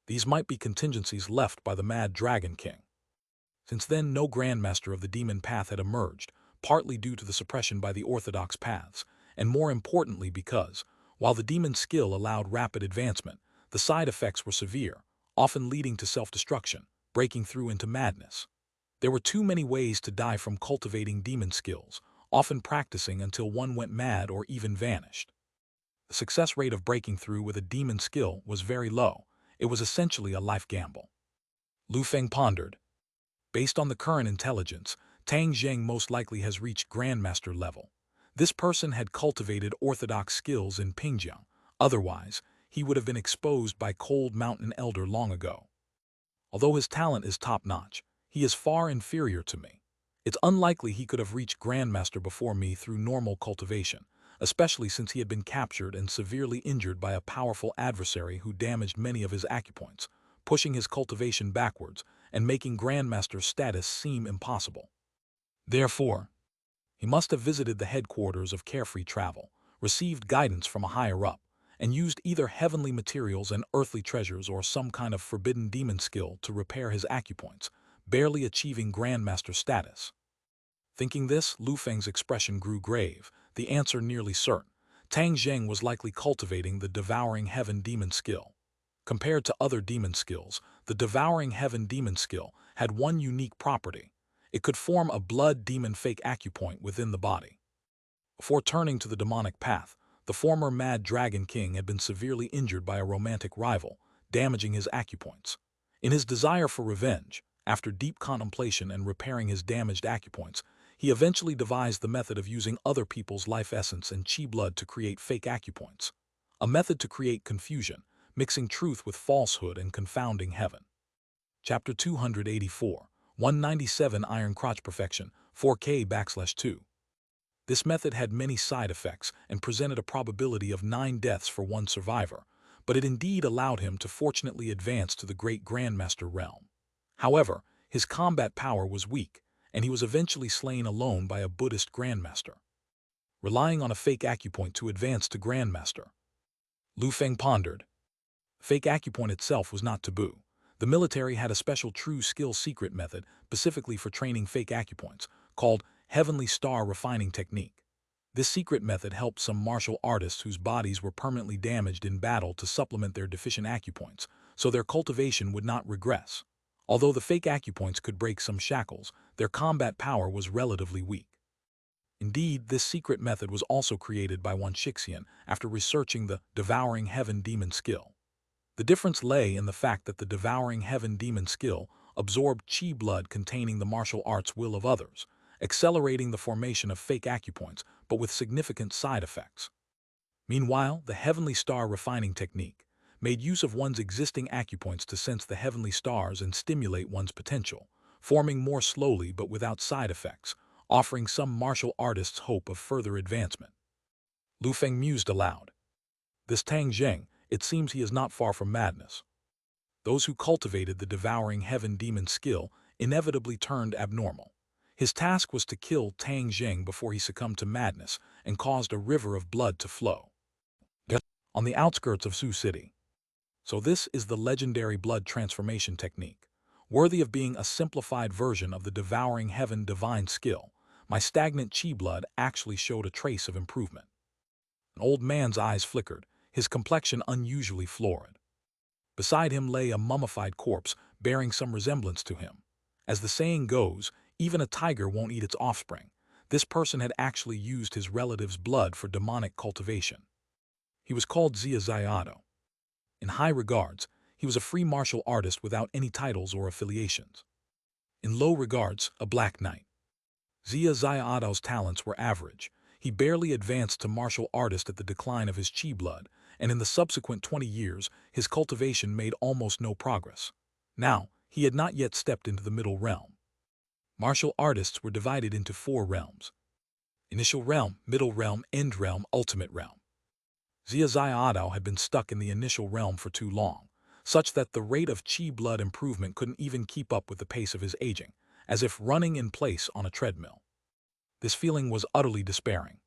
These might be contingencies left by the Mad Dragon King. Since then, no grandmaster of the demon path had emerged, partly due to the suppression by the orthodox paths, and more importantly because, while the demon skill allowed rapid advancement, the side effects were severe, often leading to self-destruction, breaking through into madness. There were too many ways to die from cultivating demon skills, often practicing until one went mad or even vanished. The success rate of breaking through with a demon skill was very low. It was essentially a life gamble. Lu Feng pondered. Based on the current intelligence, Tang Zheng most likely has reached grandmaster level. This person had cultivated orthodox skills in Pingjiang. Otherwise, he would have been exposed by Cold Mountain Elder long ago. Although his talent is top-notch, he is far inferior to me. It's unlikely he could have reached grandmaster before me through normal cultivation, especially since he had been captured and severely injured by a powerful adversary who damaged many of his acupoints, pushing his cultivation backwards and making grandmaster status seem impossible. Therefore, he must have visited the headquarters of Carefree Travel, received guidance from a higher-up, and used either heavenly materials and earthly treasures or some kind of forbidden demon skill to repair his acupoints, barely achieving grandmaster status. Thinking this, Lu Feng's expression grew grave, the answer nearly certain. Tang Zheng was likely cultivating the Devouring Heaven demon skill. Compared to other demon skills, the Devouring Heaven demon skill had one unique property. It could form a blood demon fake acupoint within the body. Before turning to the demonic path, the former Mad Dragon King had been severely injured by a romantic rival, damaging his acupoints. In his desire for revenge, after deep contemplation and repairing his damaged acupoints, he eventually devised the method of using other people's life essence and chi blood to create fake acupoints. A method to create confusion, mixing truth with falsehood and confounding heaven. Chapter 284, 197 Iron Crotch Perfection, 4K/2. This method had many side effects and presented a probability of 9 deaths for one survivor, but it indeed allowed him to fortunately advance to the great grandmaster realm. However, his combat power was weak, and he was eventually slain alone by a Buddhist grandmaster. Relying on a fake acupoint to advance to grandmaster. Lu Feng pondered. Fake acupoint itself was not taboo. The military had a special true skill secret method specifically for training fake acupoints, called Heavenly Star Refining Technique. This secret method helped some martial artists whose bodies were permanently damaged in battle to supplement their deficient acupoints, so their cultivation would not regress. Although the fake acupoints could break some shackles, their combat power was relatively weak. Indeed, this secret method was also created by one Shixian after researching the devouring heaven demon skill. The difference lay in the fact that the devouring heaven demon skill absorbed chi blood containing the martial arts will of others, accelerating the formation of fake acupoints, but with significant side effects. Meanwhile, the heavenly star refining technique made use of one's existing acupoints to sense the heavenly stars and stimulate one's potential, forming more slowly but without side effects, offering some martial artists hope of further advancement. Lu Feng mused aloud. This Tang Zheng, it seems he is not far from madness. Those who cultivated the devouring heaven demon skill inevitably turned abnormal. His task was to kill Tang Zheng before he succumbed to madness and caused a river of blood to flow. On the outskirts of Sioux City. So this is the legendary blood transformation technique. Worthy of being a simplified version of the devouring heaven divine skill, my stagnant chi blood actually showed a trace of improvement. An old man's eyes flickered, his complexion unusually florid. Beside him lay a mummified corpse bearing some resemblance to him. As the saying goes, even a tiger won't eat its offspring. This person had actually used his relative's blood for demonic cultivation. He was called Zia Zayado. In high regards, he was a free martial artist without any titles or affiliations. In low regards, a black knight. Zia Zayado's talents were average. He barely advanced to martial artist at the decline of his chi blood, and in the subsequent 20 years, his cultivation made almost no progress. Now, he had not yet stepped into the middle realm. Martial artists were divided into 4 realms. Initial realm, middle realm, end realm, ultimate realm. Zia Zayado had been stuck in the initial realm for too long, such that the rate of chi blood improvement couldn't even keep up with the pace of his aging, as if running in place on a treadmill. This feeling was utterly despairing.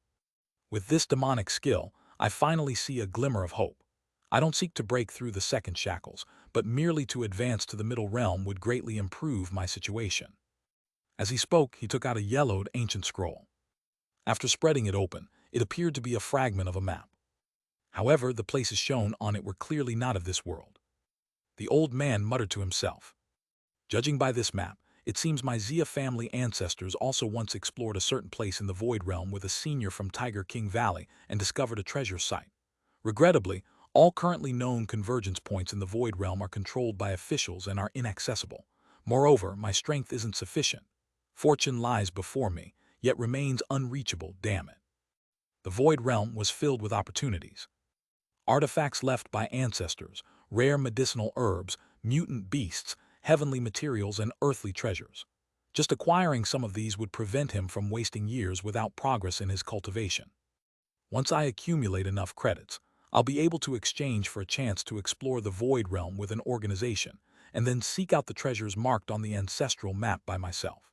With this demonic skill, I finally see a glimmer of hope. I don't seek to break through the second shackles, but merely to advance to the middle realm would greatly improve my situation. As he spoke, he took out a yellowed ancient scroll. After spreading it open, it appeared to be a fragment of a map. However, the places shown on it were clearly not of this world. The old man muttered to himself. Judging by this map, it seems my Zia family ancestors also once explored a certain place in the Void Realm with a senior from Tiger King Valley and discovered a treasure site. Regrettably, all currently known convergence points in the Void Realm are controlled by officials and are inaccessible. Moreover, my strength isn't sufficient. Fortune lies before me, yet remains unreachable, damn it. The Void Realm was filled with opportunities. Artifacts left by ancestors, rare medicinal herbs, mutant beasts, heavenly materials, and earthly treasures. Just acquiring some of these would prevent him from wasting years without progress in his cultivation. Once I accumulate enough credits, I'll be able to exchange for a chance to explore the Void Realm with an organization, and then seek out the treasures marked on the ancestral map by myself.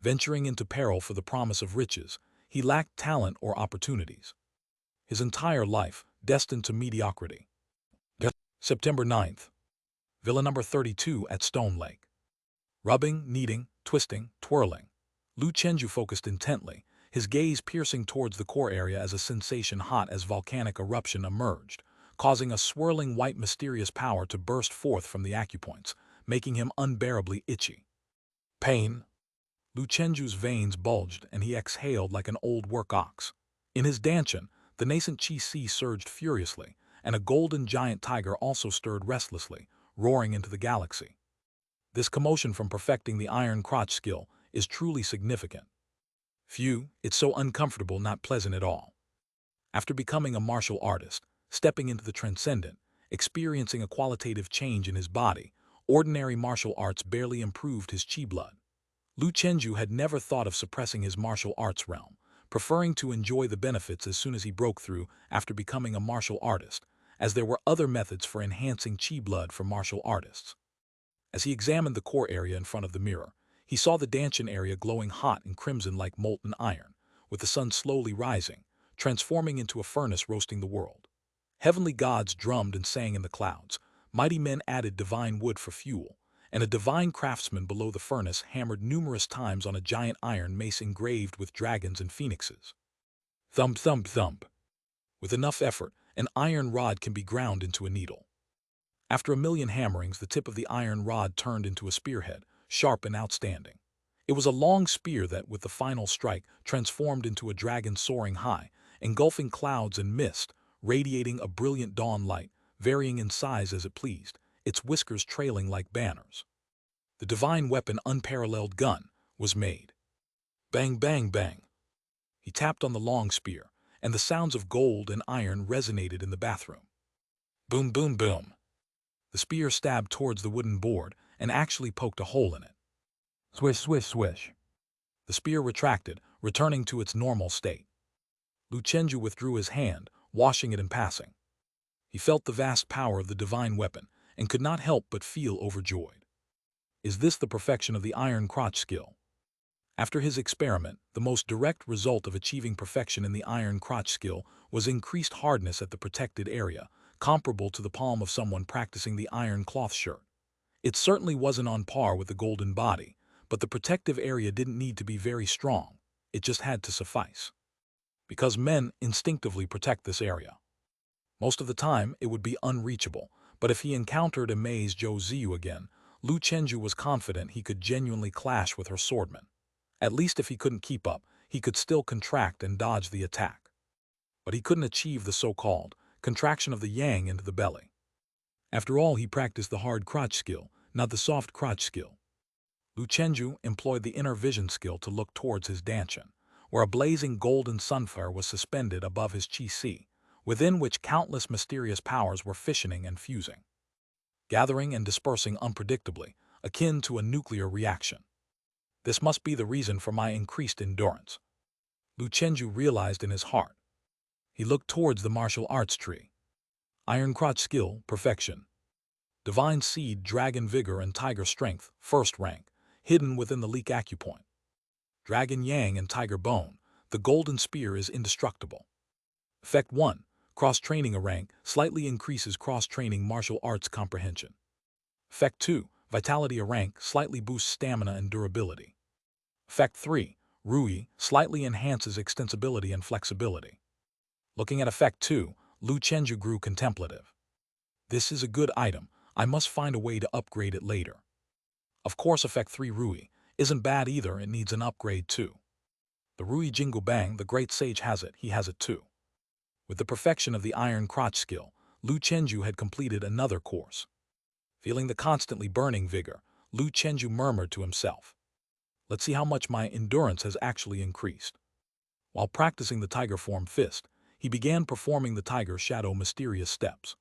Venturing into peril for the promise of riches, he lacked talent or opportunities. His entire life, destined to mediocrity. September 9th. Villa number 32 at Stone Lake. Rubbing, kneading, twisting, twirling. Lu Chenju focused intently, his gaze piercing towards the core area as a sensation hot as volcanic eruption emerged, causing a swirling white mysterious power to burst forth from the acupoints, making him unbearably itchy. Pain. Lu Chenju's veins bulged and he exhaled like an old work ox. In his dantian, the nascent Qi surged furiously, and a golden giant tiger also stirred restlessly, roaring into the galaxy. This commotion from perfecting the iron crotch skill is truly significant. Phew, it's so uncomfortable, not pleasant at all. After becoming a martial artist, stepping into the transcendent, experiencing a qualitative change in his body, ordinary martial arts barely improved his chi blood. Lu Chenju had never thought of suppressing his martial arts realm, preferring to enjoy the benefits as soon as he broke through after becoming a martial artist, as there were other methods for enhancing chi blood for martial artists. As he examined the core area in front of the mirror, he saw the dantian area glowing hot and crimson like molten iron, with the sun slowly rising, transforming into a furnace roasting the world. Heavenly gods drummed and sang in the clouds, mighty men added divine wood for fuel, and a divine craftsman below the furnace hammered numerous times on a giant iron mace engraved with dragons and phoenixes. Thump, thump, thump. With enough effort, an iron rod can be ground into a needle. After a million hammerings, the tip of the iron rod turned into a spearhead, sharp and outstanding. It was a long spear that, with the final strike, transformed into a dragon soaring high, engulfing clouds and mist, radiating a brilliant dawn light, varying in size as it pleased, its whiskers trailing like banners. The divine weapon, unparalleled gun, was made. Bang, bang, bang. He tapped on the long spear, and the sounds of gold and iron resonated in the bathroom. Boom, boom, boom. The spear stabbed towards the wooden board and actually poked a hole in it. Swish, swish, swish. The spear retracted, returning to its normal state. Lu Chenju withdrew his hand, washing it in passing. He felt the vast power of the divine weapon and could not help but feel overjoyed. Is this the perfection of the iron crotch skill? After his experiment, the most direct result of achieving perfection in the iron crotch skill was increased hardness at the protected area, comparable to the palm of someone practicing the iron cloth shirt. It certainly wasn't on par with the golden body, but the protective area didn't need to be very strong. It just had to suffice. Because men instinctively protect this area. Most of the time, it would be unreachable, but if he encountered Amaze Zhou Ziyu again, Lu Chenju was confident he could genuinely clash with her swordman. At least if he couldn't keep up, he could still contract and dodge the attack. But he couldn't achieve the so-called contraction of the yang into the belly. After all, he practiced the hard crotch skill, not the soft crotch skill. Lu Chenju employed the inner vision skill to look towards his dantian, where a blazing golden sunflare was suspended above his chi-si, within which countless mysterious powers were fissioning and fusing, gathering and dispersing unpredictably, akin to a nuclear reaction. This must be the reason for my increased endurance, Lu Chenju realized in his heart. He looked towards the martial arts tree. Iron crotch skill, perfection. Divine seed, dragon vigor and tiger strength, first rank, hidden within the leek acupoint. Dragon yang and tiger bone, the golden spear is indestructible. Effect 1. Cross-training a rank, slightly increases cross-training martial arts comprehension. Effect 2. Vitality a rank, slightly boosts stamina and durability. Effect 3. Rui, slightly enhances extensibility and flexibility. Looking at Effect 2, Lu Chenju grew contemplative. This is a good item, I must find a way to upgrade it later. Of course, Effect 3 Rui isn't bad either, it needs an upgrade too. The Rui Jingu Bang, the great sage has it, he has it too. With the perfection of the iron crotch skill, Lu Chenju had completed another course. Feeling the constantly burning vigor, Lu Chenju murmured to himself, let's see how much my endurance has actually increased. While practicing the tiger form fist, he began performing the tiger shadow mysterious steps.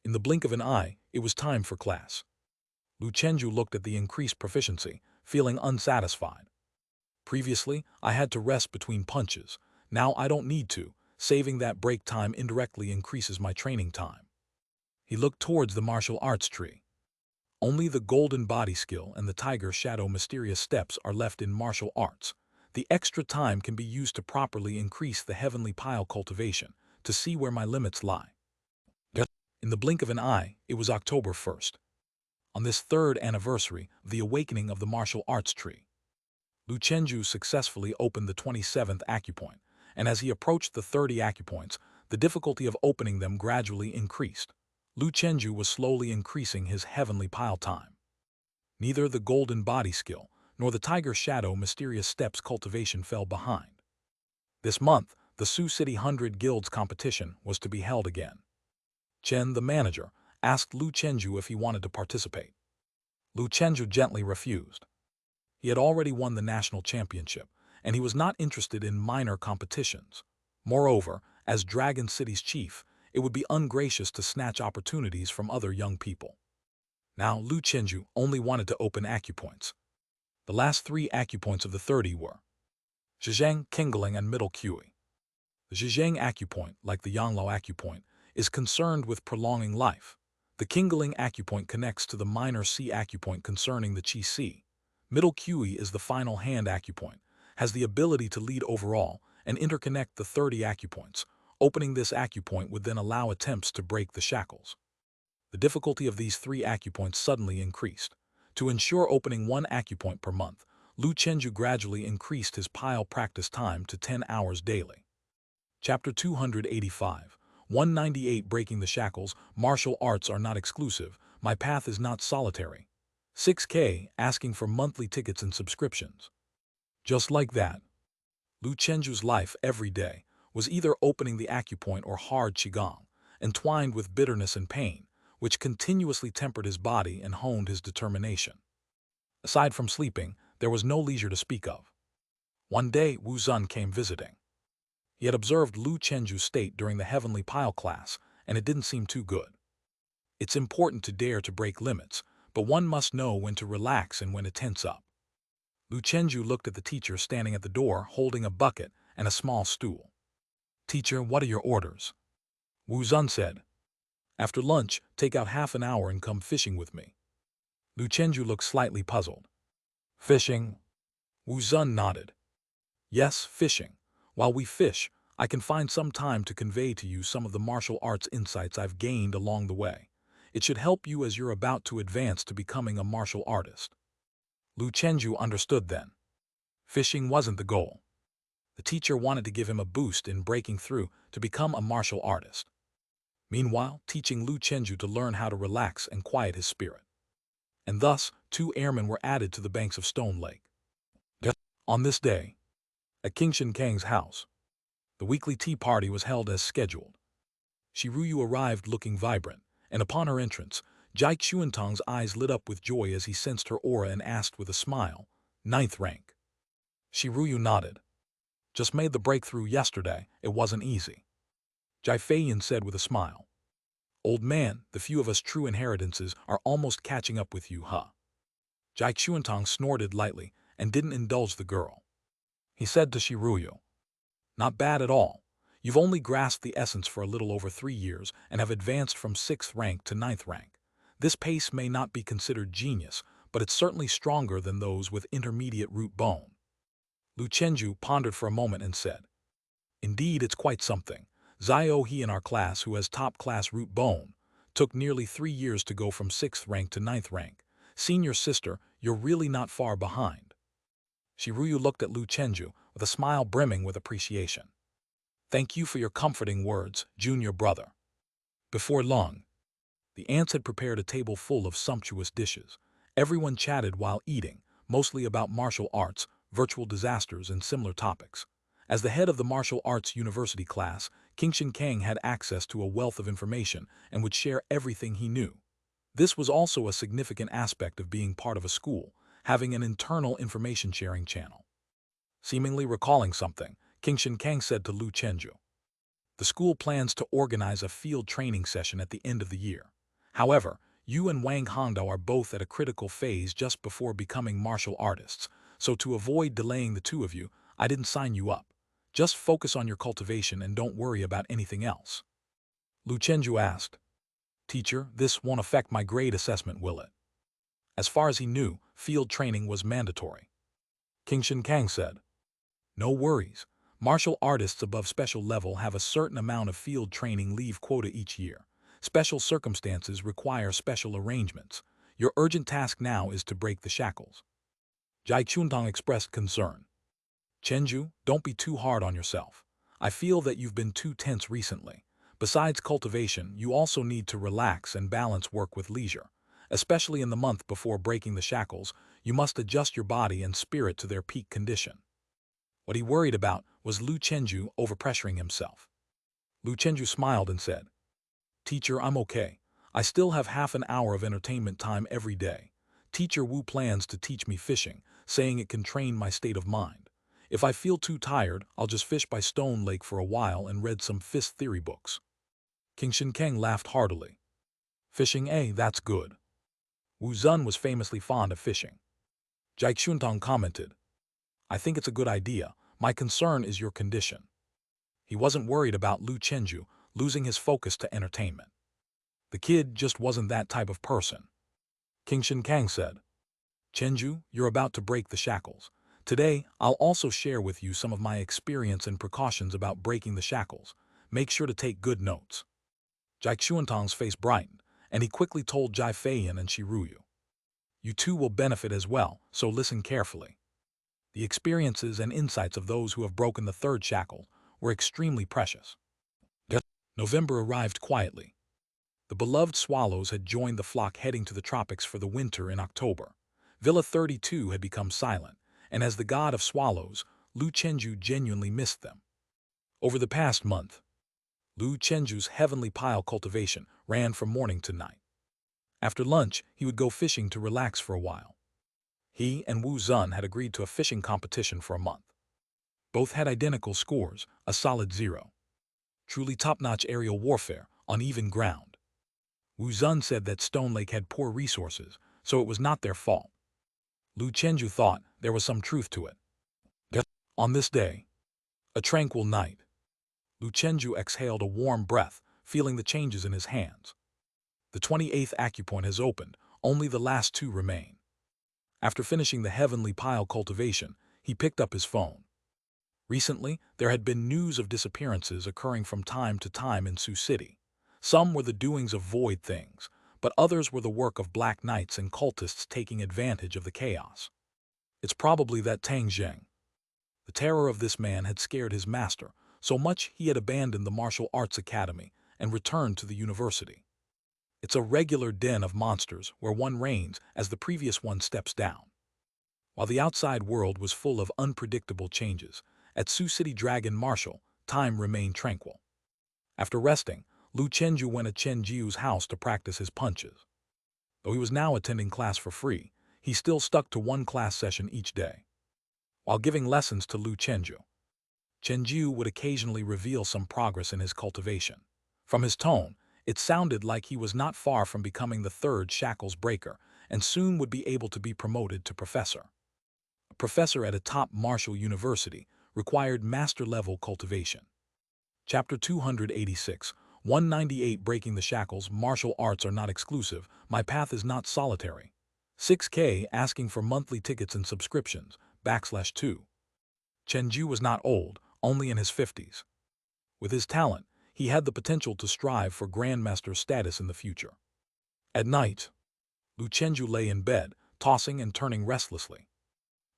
In the blink of an eye, it was time for class. Lu Chenju looked at the increased proficiency, feeling unsatisfied. Previously, I had to rest between punches. Now I don't need to. Saving that break time indirectly increases my training time. He looked towards the martial arts tree. Only the golden body skill and the tiger shadow mysterious steps are left in martial arts. The extra time can be used to properly increase the heavenly pile cultivation, to see where my limits lie. In the blink of an eye, it was October 1st. On this third anniversary of the awakening of the martial arts tree, Lu Chenju successfully opened the 27th acupoint, and as he approached the 30 acupoints, the difficulty of opening them gradually increased. Lu Chenju was slowly increasing his heavenly pile time. Neither the golden body skill nor the tiger shadow mysterious steps cultivation fell behind. This month, the Sioux City 100 Guilds competition was to be held again. Chen, the manager, asked Lu Chenju if he wanted to participate. Lu Chenju gently refused. He had already won the national championship, and he was not interested in minor competitions. Moreover, as Dragon City's chief, it would be ungracious to snatch opportunities from other young people. Now, Lu Chenju only wanted to open acupoints. The last 3 acupoints of the 30 were Zhejiang, Qingling, and Middle Qi. The Zhejiang acupoint, like the Yanglao acupoint, is concerned with prolonging life. The Qingling acupoint connects to the minor C acupoint concerning the Qi-Si. Middle Qi is the final hand acupoint, has the ability to lead overall and interconnect the 30 acupoints. Opening this acupoint would then allow attempts to break the shackles. The difficulty of these 3 acupoints suddenly increased. To ensure opening 1 acupoint per month, Lu Chenju gradually increased his pile practice time to 10 hours daily. Chapter 285. 198 Breaking the Shackles. Martial arts are not exclusive. My path is not solitary. 6K asking for monthly tickets and subscriptions. Just like that, Lu Chenju's life every day was either opening the acupoint or hard qigong, entwined with bitterness and pain, which continuously tempered his body and honed his determination. Aside from sleeping, there was no leisure to speak of. One day, Wu Zun came visiting. He had observed Lu Chenju's state during the heavenly pile class, and it didn't seem too good. It's important to dare to break limits, but one must know when to relax and when to tense up. Lu Chenju looked at the teacher standing at the door holding a bucket and a small stool. "Teacher, what are your orders?" Wu Zun said. "After lunch, take out half an hour and come fishing with me." Lu Chenju looked slightly puzzled. "Fishing?" Wu Zun nodded. "Yes, fishing. While we fish, I can find some time to convey to you some of the martial arts insights I've gained along the way. It should help you as you're about to advance to becoming a martial artist." Lu Chenju understood then. Fishing wasn't the goal. The teacher wanted to give him a boost in breaking through to become a martial artist. Meanwhile, teaching Lu Chenju to learn how to relax and quiet his spirit. And thus, 2 airmen were added to the banks of Stone Lake. On this day, at King Shinkang's house, the weekly tea party was held as scheduled. Shiruyu arrived looking vibrant, and upon her entrance, Jai Chuantong's eyes lit up with joy as he sensed her aura and asked with a smile, "Ninth rank." Shiruyu nodded. "Just made the breakthrough yesterday, it wasn't easy." Jai Feiyan said with a smile, "Old man, the few of us true inheritances are almost catching up with you, huh?" Jai Chuantong snorted lightly and didn't indulge the girl. He said to Shiruyu, "Not bad at all. You've only grasped the essence for a little over 3 years and have advanced from 6th rank to 9th rank. This pace may not be considered genius, but it's certainly stronger than those with intermediate root bone." Lu Chenju pondered for a moment and said, "Indeed, it's quite something. Zio He in our class, who has top-class root bone, took nearly 3 years to go from 6th rank to 9th rank. Senior sister, you're really not far behind." Shiruyu looked at Lu Chenju with a smile brimming with appreciation. "Thank you for your comforting words, junior brother." Before long, the ants had prepared a table full of sumptuous dishes. Everyone chatted while eating, mostly about martial arts, virtual disasters, and similar topics. As the head of the martial arts university class, King Shinkang had access to a wealth of information and would share everything he knew. This was also a significant aspect of being part of a school, having an internal information-sharing channel. Seemingly recalling something, King Shinkang said to Lu Chenju, "The school plans to organize a field training session at the end of the year. However, you and Wang Hongdao are both at a critical phase just before becoming martial artists, so to avoid delaying the two of you, I didn't sign you up. Just focus on your cultivation and don't worry about anything else." Lu Chenju asked, "Teacher, this won't affect my grade assessment, will it?" As far as he knew, field training was mandatory. King Shinkang said, "No worries. Martial artists above special level have a certain amount of field training leave quota each year. Special circumstances require special arrangements. Your urgent task now is to break the shackles." Jai Chuntong expressed concern. "Chenju, don't be too hard on yourself. I feel that you've been too tense recently. Besides cultivation, you also need to relax and balance work with leisure. Especially in the month before breaking the shackles, you must adjust your body and spirit to their peak condition." What he worried about was Lu Chenju overpressuring himself. Lu Chenju smiled and said, "Teacher, I'm okay. I still have half an hour of entertainment time every day. Teacher Wu plans to teach me fishing, saying it can train my state of mind. If I feel too tired, I'll just fish by Stone Lake for a while and read some fish theory books." King Shinkang laughed heartily. "Fishing, that's good." Wu Zun was famously fond of fishing. Jai Chuntong commented, "I think it's a good idea. My concern is your condition." He wasn't worried about Lu Chenju losing his focus to entertainment. The kid just wasn't that type of person. King Shinkang said, "Chenju, you're about to break the shackles. Today, I'll also share with you some of my experience and precautions about breaking the shackles. Make sure to take good notes." Jai Chuantong's face brightened, and he quickly told Jai Feiyan and Shiruyu, "You two will benefit as well, so listen carefully." The experiences and insights of those who have broken the third shackle were extremely precious. November arrived quietly. The beloved swallows had joined the flock heading to the tropics for the winter in October. Villa 32 had become silent, and as the god of swallows, Lu Chenju genuinely missed them. Over the past month, Lu Chenju's heavenly pile cultivation ran from morning to night. After lunch, he would go fishing to relax for a while. He and Wu Zun had agreed to a fishing competition for a month. Both had identical scores, a solid 0. Truly top-notch aerial warfare on even ground. Wu Zun said that Stone Lake had poor resources, so it was not their fault. Lu Chenju thought there was some truth to it. On this day, a tranquil night, Lu Chenju exhaled a warm breath, feeling the changes in his hands. The 28th acupoint has opened, only the last 2 remain. After finishing the heavenly pile cultivation, he picked up his phone. Recently, there had been news of disappearances occurring from time to time in Sioux City. Some were the doings of void things, but others were the work of black knights and cultists taking advantage of the chaos. It's probably that Tang Zheng. The terror of this man had scared his master, so much he had abandoned the martial arts academy and returned to the university. It's a regular den of monsters where one reigns as the previous one steps down. While the outside world was full of unpredictable changes, at Sioux City Dragon Marshal, time remained tranquil. After resting, Lu Chenju went to Chen Jiu's house to practice his punches. Though he was now attending class for free, he still stuck to one class session each day. While giving lessons to Lu Chenju, Chen Jiu would occasionally reveal some progress in his cultivation. From his tone, it sounded like he was not far from becoming the 3rd shackles breaker and soon would be able to be promoted to professor. A professor at a top martial university required master-level cultivation. Chapter 286, 198 Breaking the Shackles. Martial arts are not exclusive. My path is not solitary. 6K asking for monthly tickets and subscriptions, /2. Chen Jiu was not old, only in his 50s. With his talent, he had the potential to strive for grandmaster status in the future. At night, Lu Chenju lay in bed, tossing and turning restlessly.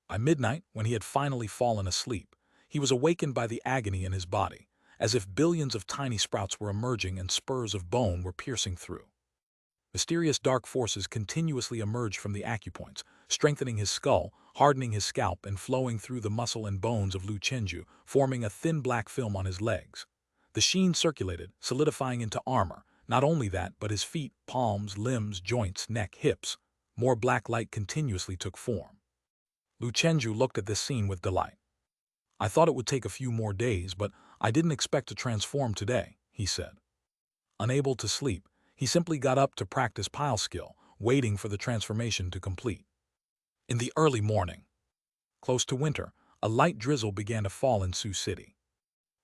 By midnight, when he had finally fallen asleep, he was awakened by the agony in his body, as if billions of tiny sprouts were emerging and spurs of bone were piercing through. Mysterious dark forces continuously emerged from the acupoints, strengthening his skull, hardening his scalp, and flowing through the muscle and bones of Lu Chenju, forming a thin black film on his legs. The sheen circulated, solidifying into armor. Not only that, but his feet, palms, limbs, joints, neck, hips. More black light continuously took form. Lu Chenju looked at this scene with delight. I thought it would take a few more days, but I didn't expect to transform today, he said. Unable to sleep, he simply got up to practice pile skill, waiting for the transformation to complete. In the early morning, close to winter, a light drizzle began to fall in Sioux City.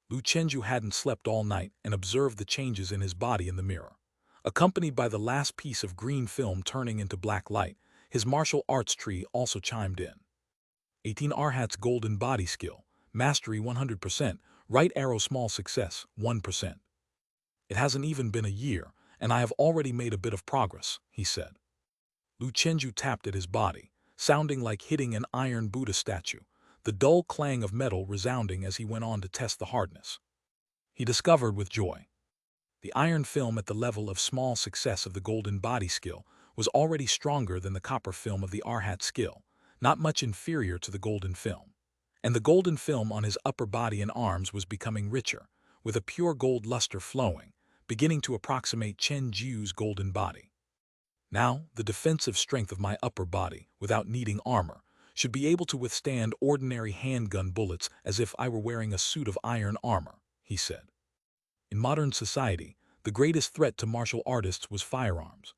Lu Chenju hadn't slept all night and observed the changes in his body in the mirror. Accompanied by the last piece of green film turning into black light, his martial arts tree also chimed in. 18 Arhat's golden body skill, mastery 100%, right arrow small success 1%. It hasn't even been a year, and I have already made a bit of progress, he said. Lu Chenju tapped at his body, sounding like hitting an iron Buddha statue, the dull clang of metal resounding as he went on to test the hardness. He discovered with joy. The iron film at the level of small success of the golden body skill was already stronger than the copper film of the Arhat skill, not much inferior to the golden film. And the golden film on his upper body and arms was becoming richer, with a pure gold luster flowing, beginning to approximate Chen Jiu's golden body. Now, the defensive strength of my upper body, without needing armor, should be able to withstand ordinary handgun bullets as if I were wearing a suit of iron armor, he said. In modern society, the greatest threat to martial artists was firearms.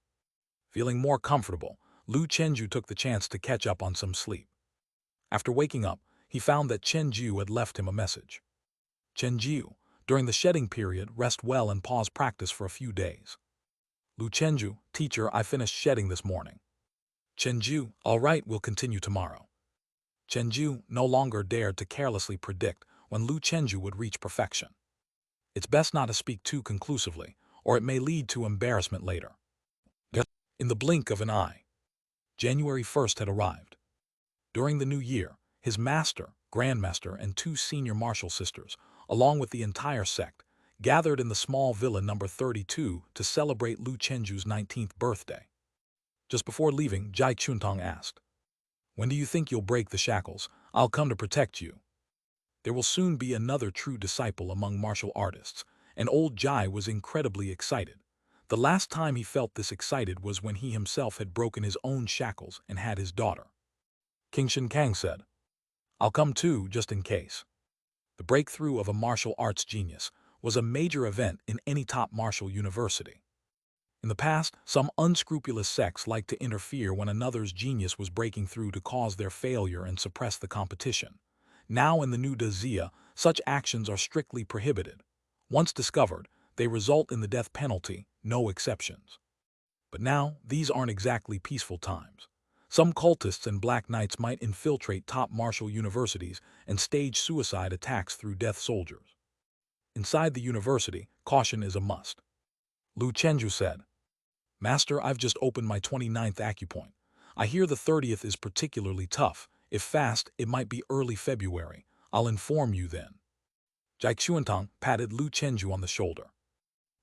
Feeling more comfortable, Lu Chenju took the chance to catch up on some sleep. After waking up, he found that Chen Jiu had left him a message. Chen Jiu, during the shedding period, rest well and pause practice for a few days. Lu Chenju, teacher, I finished shedding this morning. Chen Jiu, all right, we'll continue tomorrow. Chen Jiu no longer dared to carelessly predict when Lu Chenju would reach perfection. It's best not to speak too conclusively, or it may lead to embarrassment later. In the blink of an eye, January 1st had arrived. During the new year, his master, grandmaster and 2 senior martial sisters, along with the entire sect, gathered in the small villa number 32 to celebrate Lu Chenju's 19th birthday. Just before leaving, Jai Chuntong asked, "When do you think you'll break the shackles? I'll come to protect you." There will soon be another true disciple among martial artists, and old Jai was incredibly excited. The last time he felt this excited was when he himself had broken his own shackles and had his daughter. King Shin Kang said, "I'll come too, just in case." The breakthrough of a martial arts genius was a major event in any top martial university. In the past, some unscrupulous sects liked to interfere when another's genius was breaking through to cause their failure and suppress the competition. Now in the new Dazia, such actions are strictly prohibited. Once discovered, they result in the death penalty, no exceptions. But now, these aren't exactly peaceful times. Some cultists and black knights might infiltrate top martial universities and stage suicide attacks through death soldiers. Inside the university, caution is a must. Lu Chenju said, "Master, I've just opened my 29th acupoint. I hear the 30th is particularly tough. If fast, it might be early February. I'll inform you then." Jai Chuantong patted Lu Chenju on the shoulder.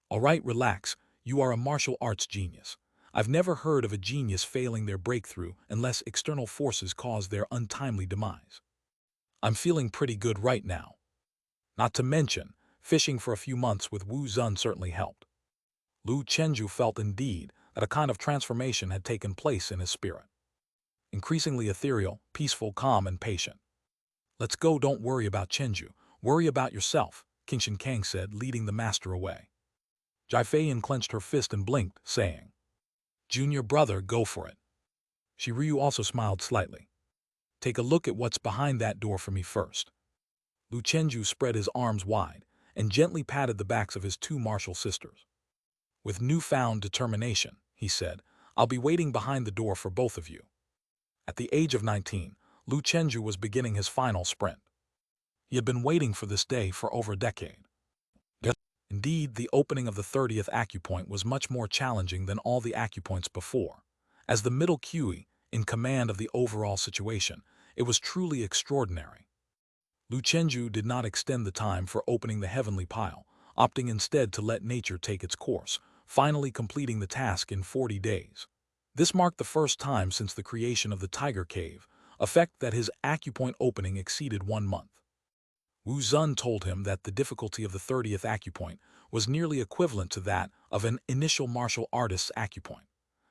"All right, relax. You are a martial arts genius. I've never heard of a genius failing their breakthrough unless external forces cause their untimely demise. I'm feeling pretty good right now. Not to mention, fishing for a few months with Wu Zun certainly helped." Lu Chenju felt indeed that a kind of transformation had taken place in his spirit. Increasingly ethereal, peaceful, calm, and patient. "Let's go, don't worry about Chenju. Worry about yourself," King Shin Kang said, leading the master away. Jai Feiyan clenched her fist and blinked, saying, "Junior brother, go for it." Shi Ryu also smiled slightly. "Take a look at what's behind that door for me first." Lu Chenju spread his arms wide and gently patted the backs of his 2 martial sisters. "With newfound determination," he said, "I'll be waiting behind the door for both of you." At the age of 19, Lu Chenju was beginning his final sprint. He had been waiting for this day for over a decade. Indeed, the opening of the 30th acupoint was much more challenging than all the acupoints before. As the middle QE, in command of the overall situation, it was truly extraordinary. Lu Chenju did not extend the time for opening the heavenly pile, opting instead to let nature take its course, finally completing the task in 40 days. This marked the first time since the creation of the Tiger Cave, a fact that his acupoint opening exceeded 1 month. Wu Zun told him that the difficulty of the 30th acupoint was nearly equivalent to that of an initial martial artist's acupoint.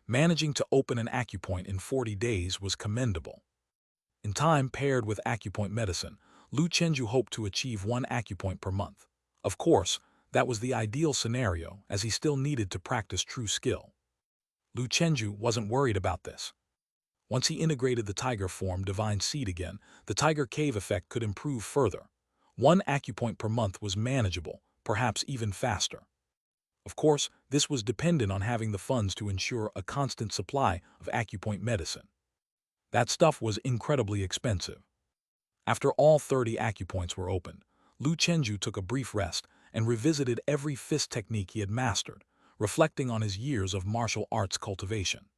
Managing to open an acupoint in 40 days was commendable. In time paired with acupoint medicine, Lu Chenju hoped to achieve 1 acupoint per month. Of course, that was the ideal scenario, as he still needed to practice true skill. Lu Chenju wasn't worried about this. Once he integrated the tiger form divine seed again, the tiger cave effect could improve further. 1 acupoint per month was manageable, perhaps even faster. Of course, this was dependent on having the funds to ensure a constant supply of acupoint medicine. That stuff was incredibly expensive. After all 30 acupoints were opened, Lu Chenju took a brief rest and revisited every fist technique he had mastered, reflecting on his years of martial arts cultivation.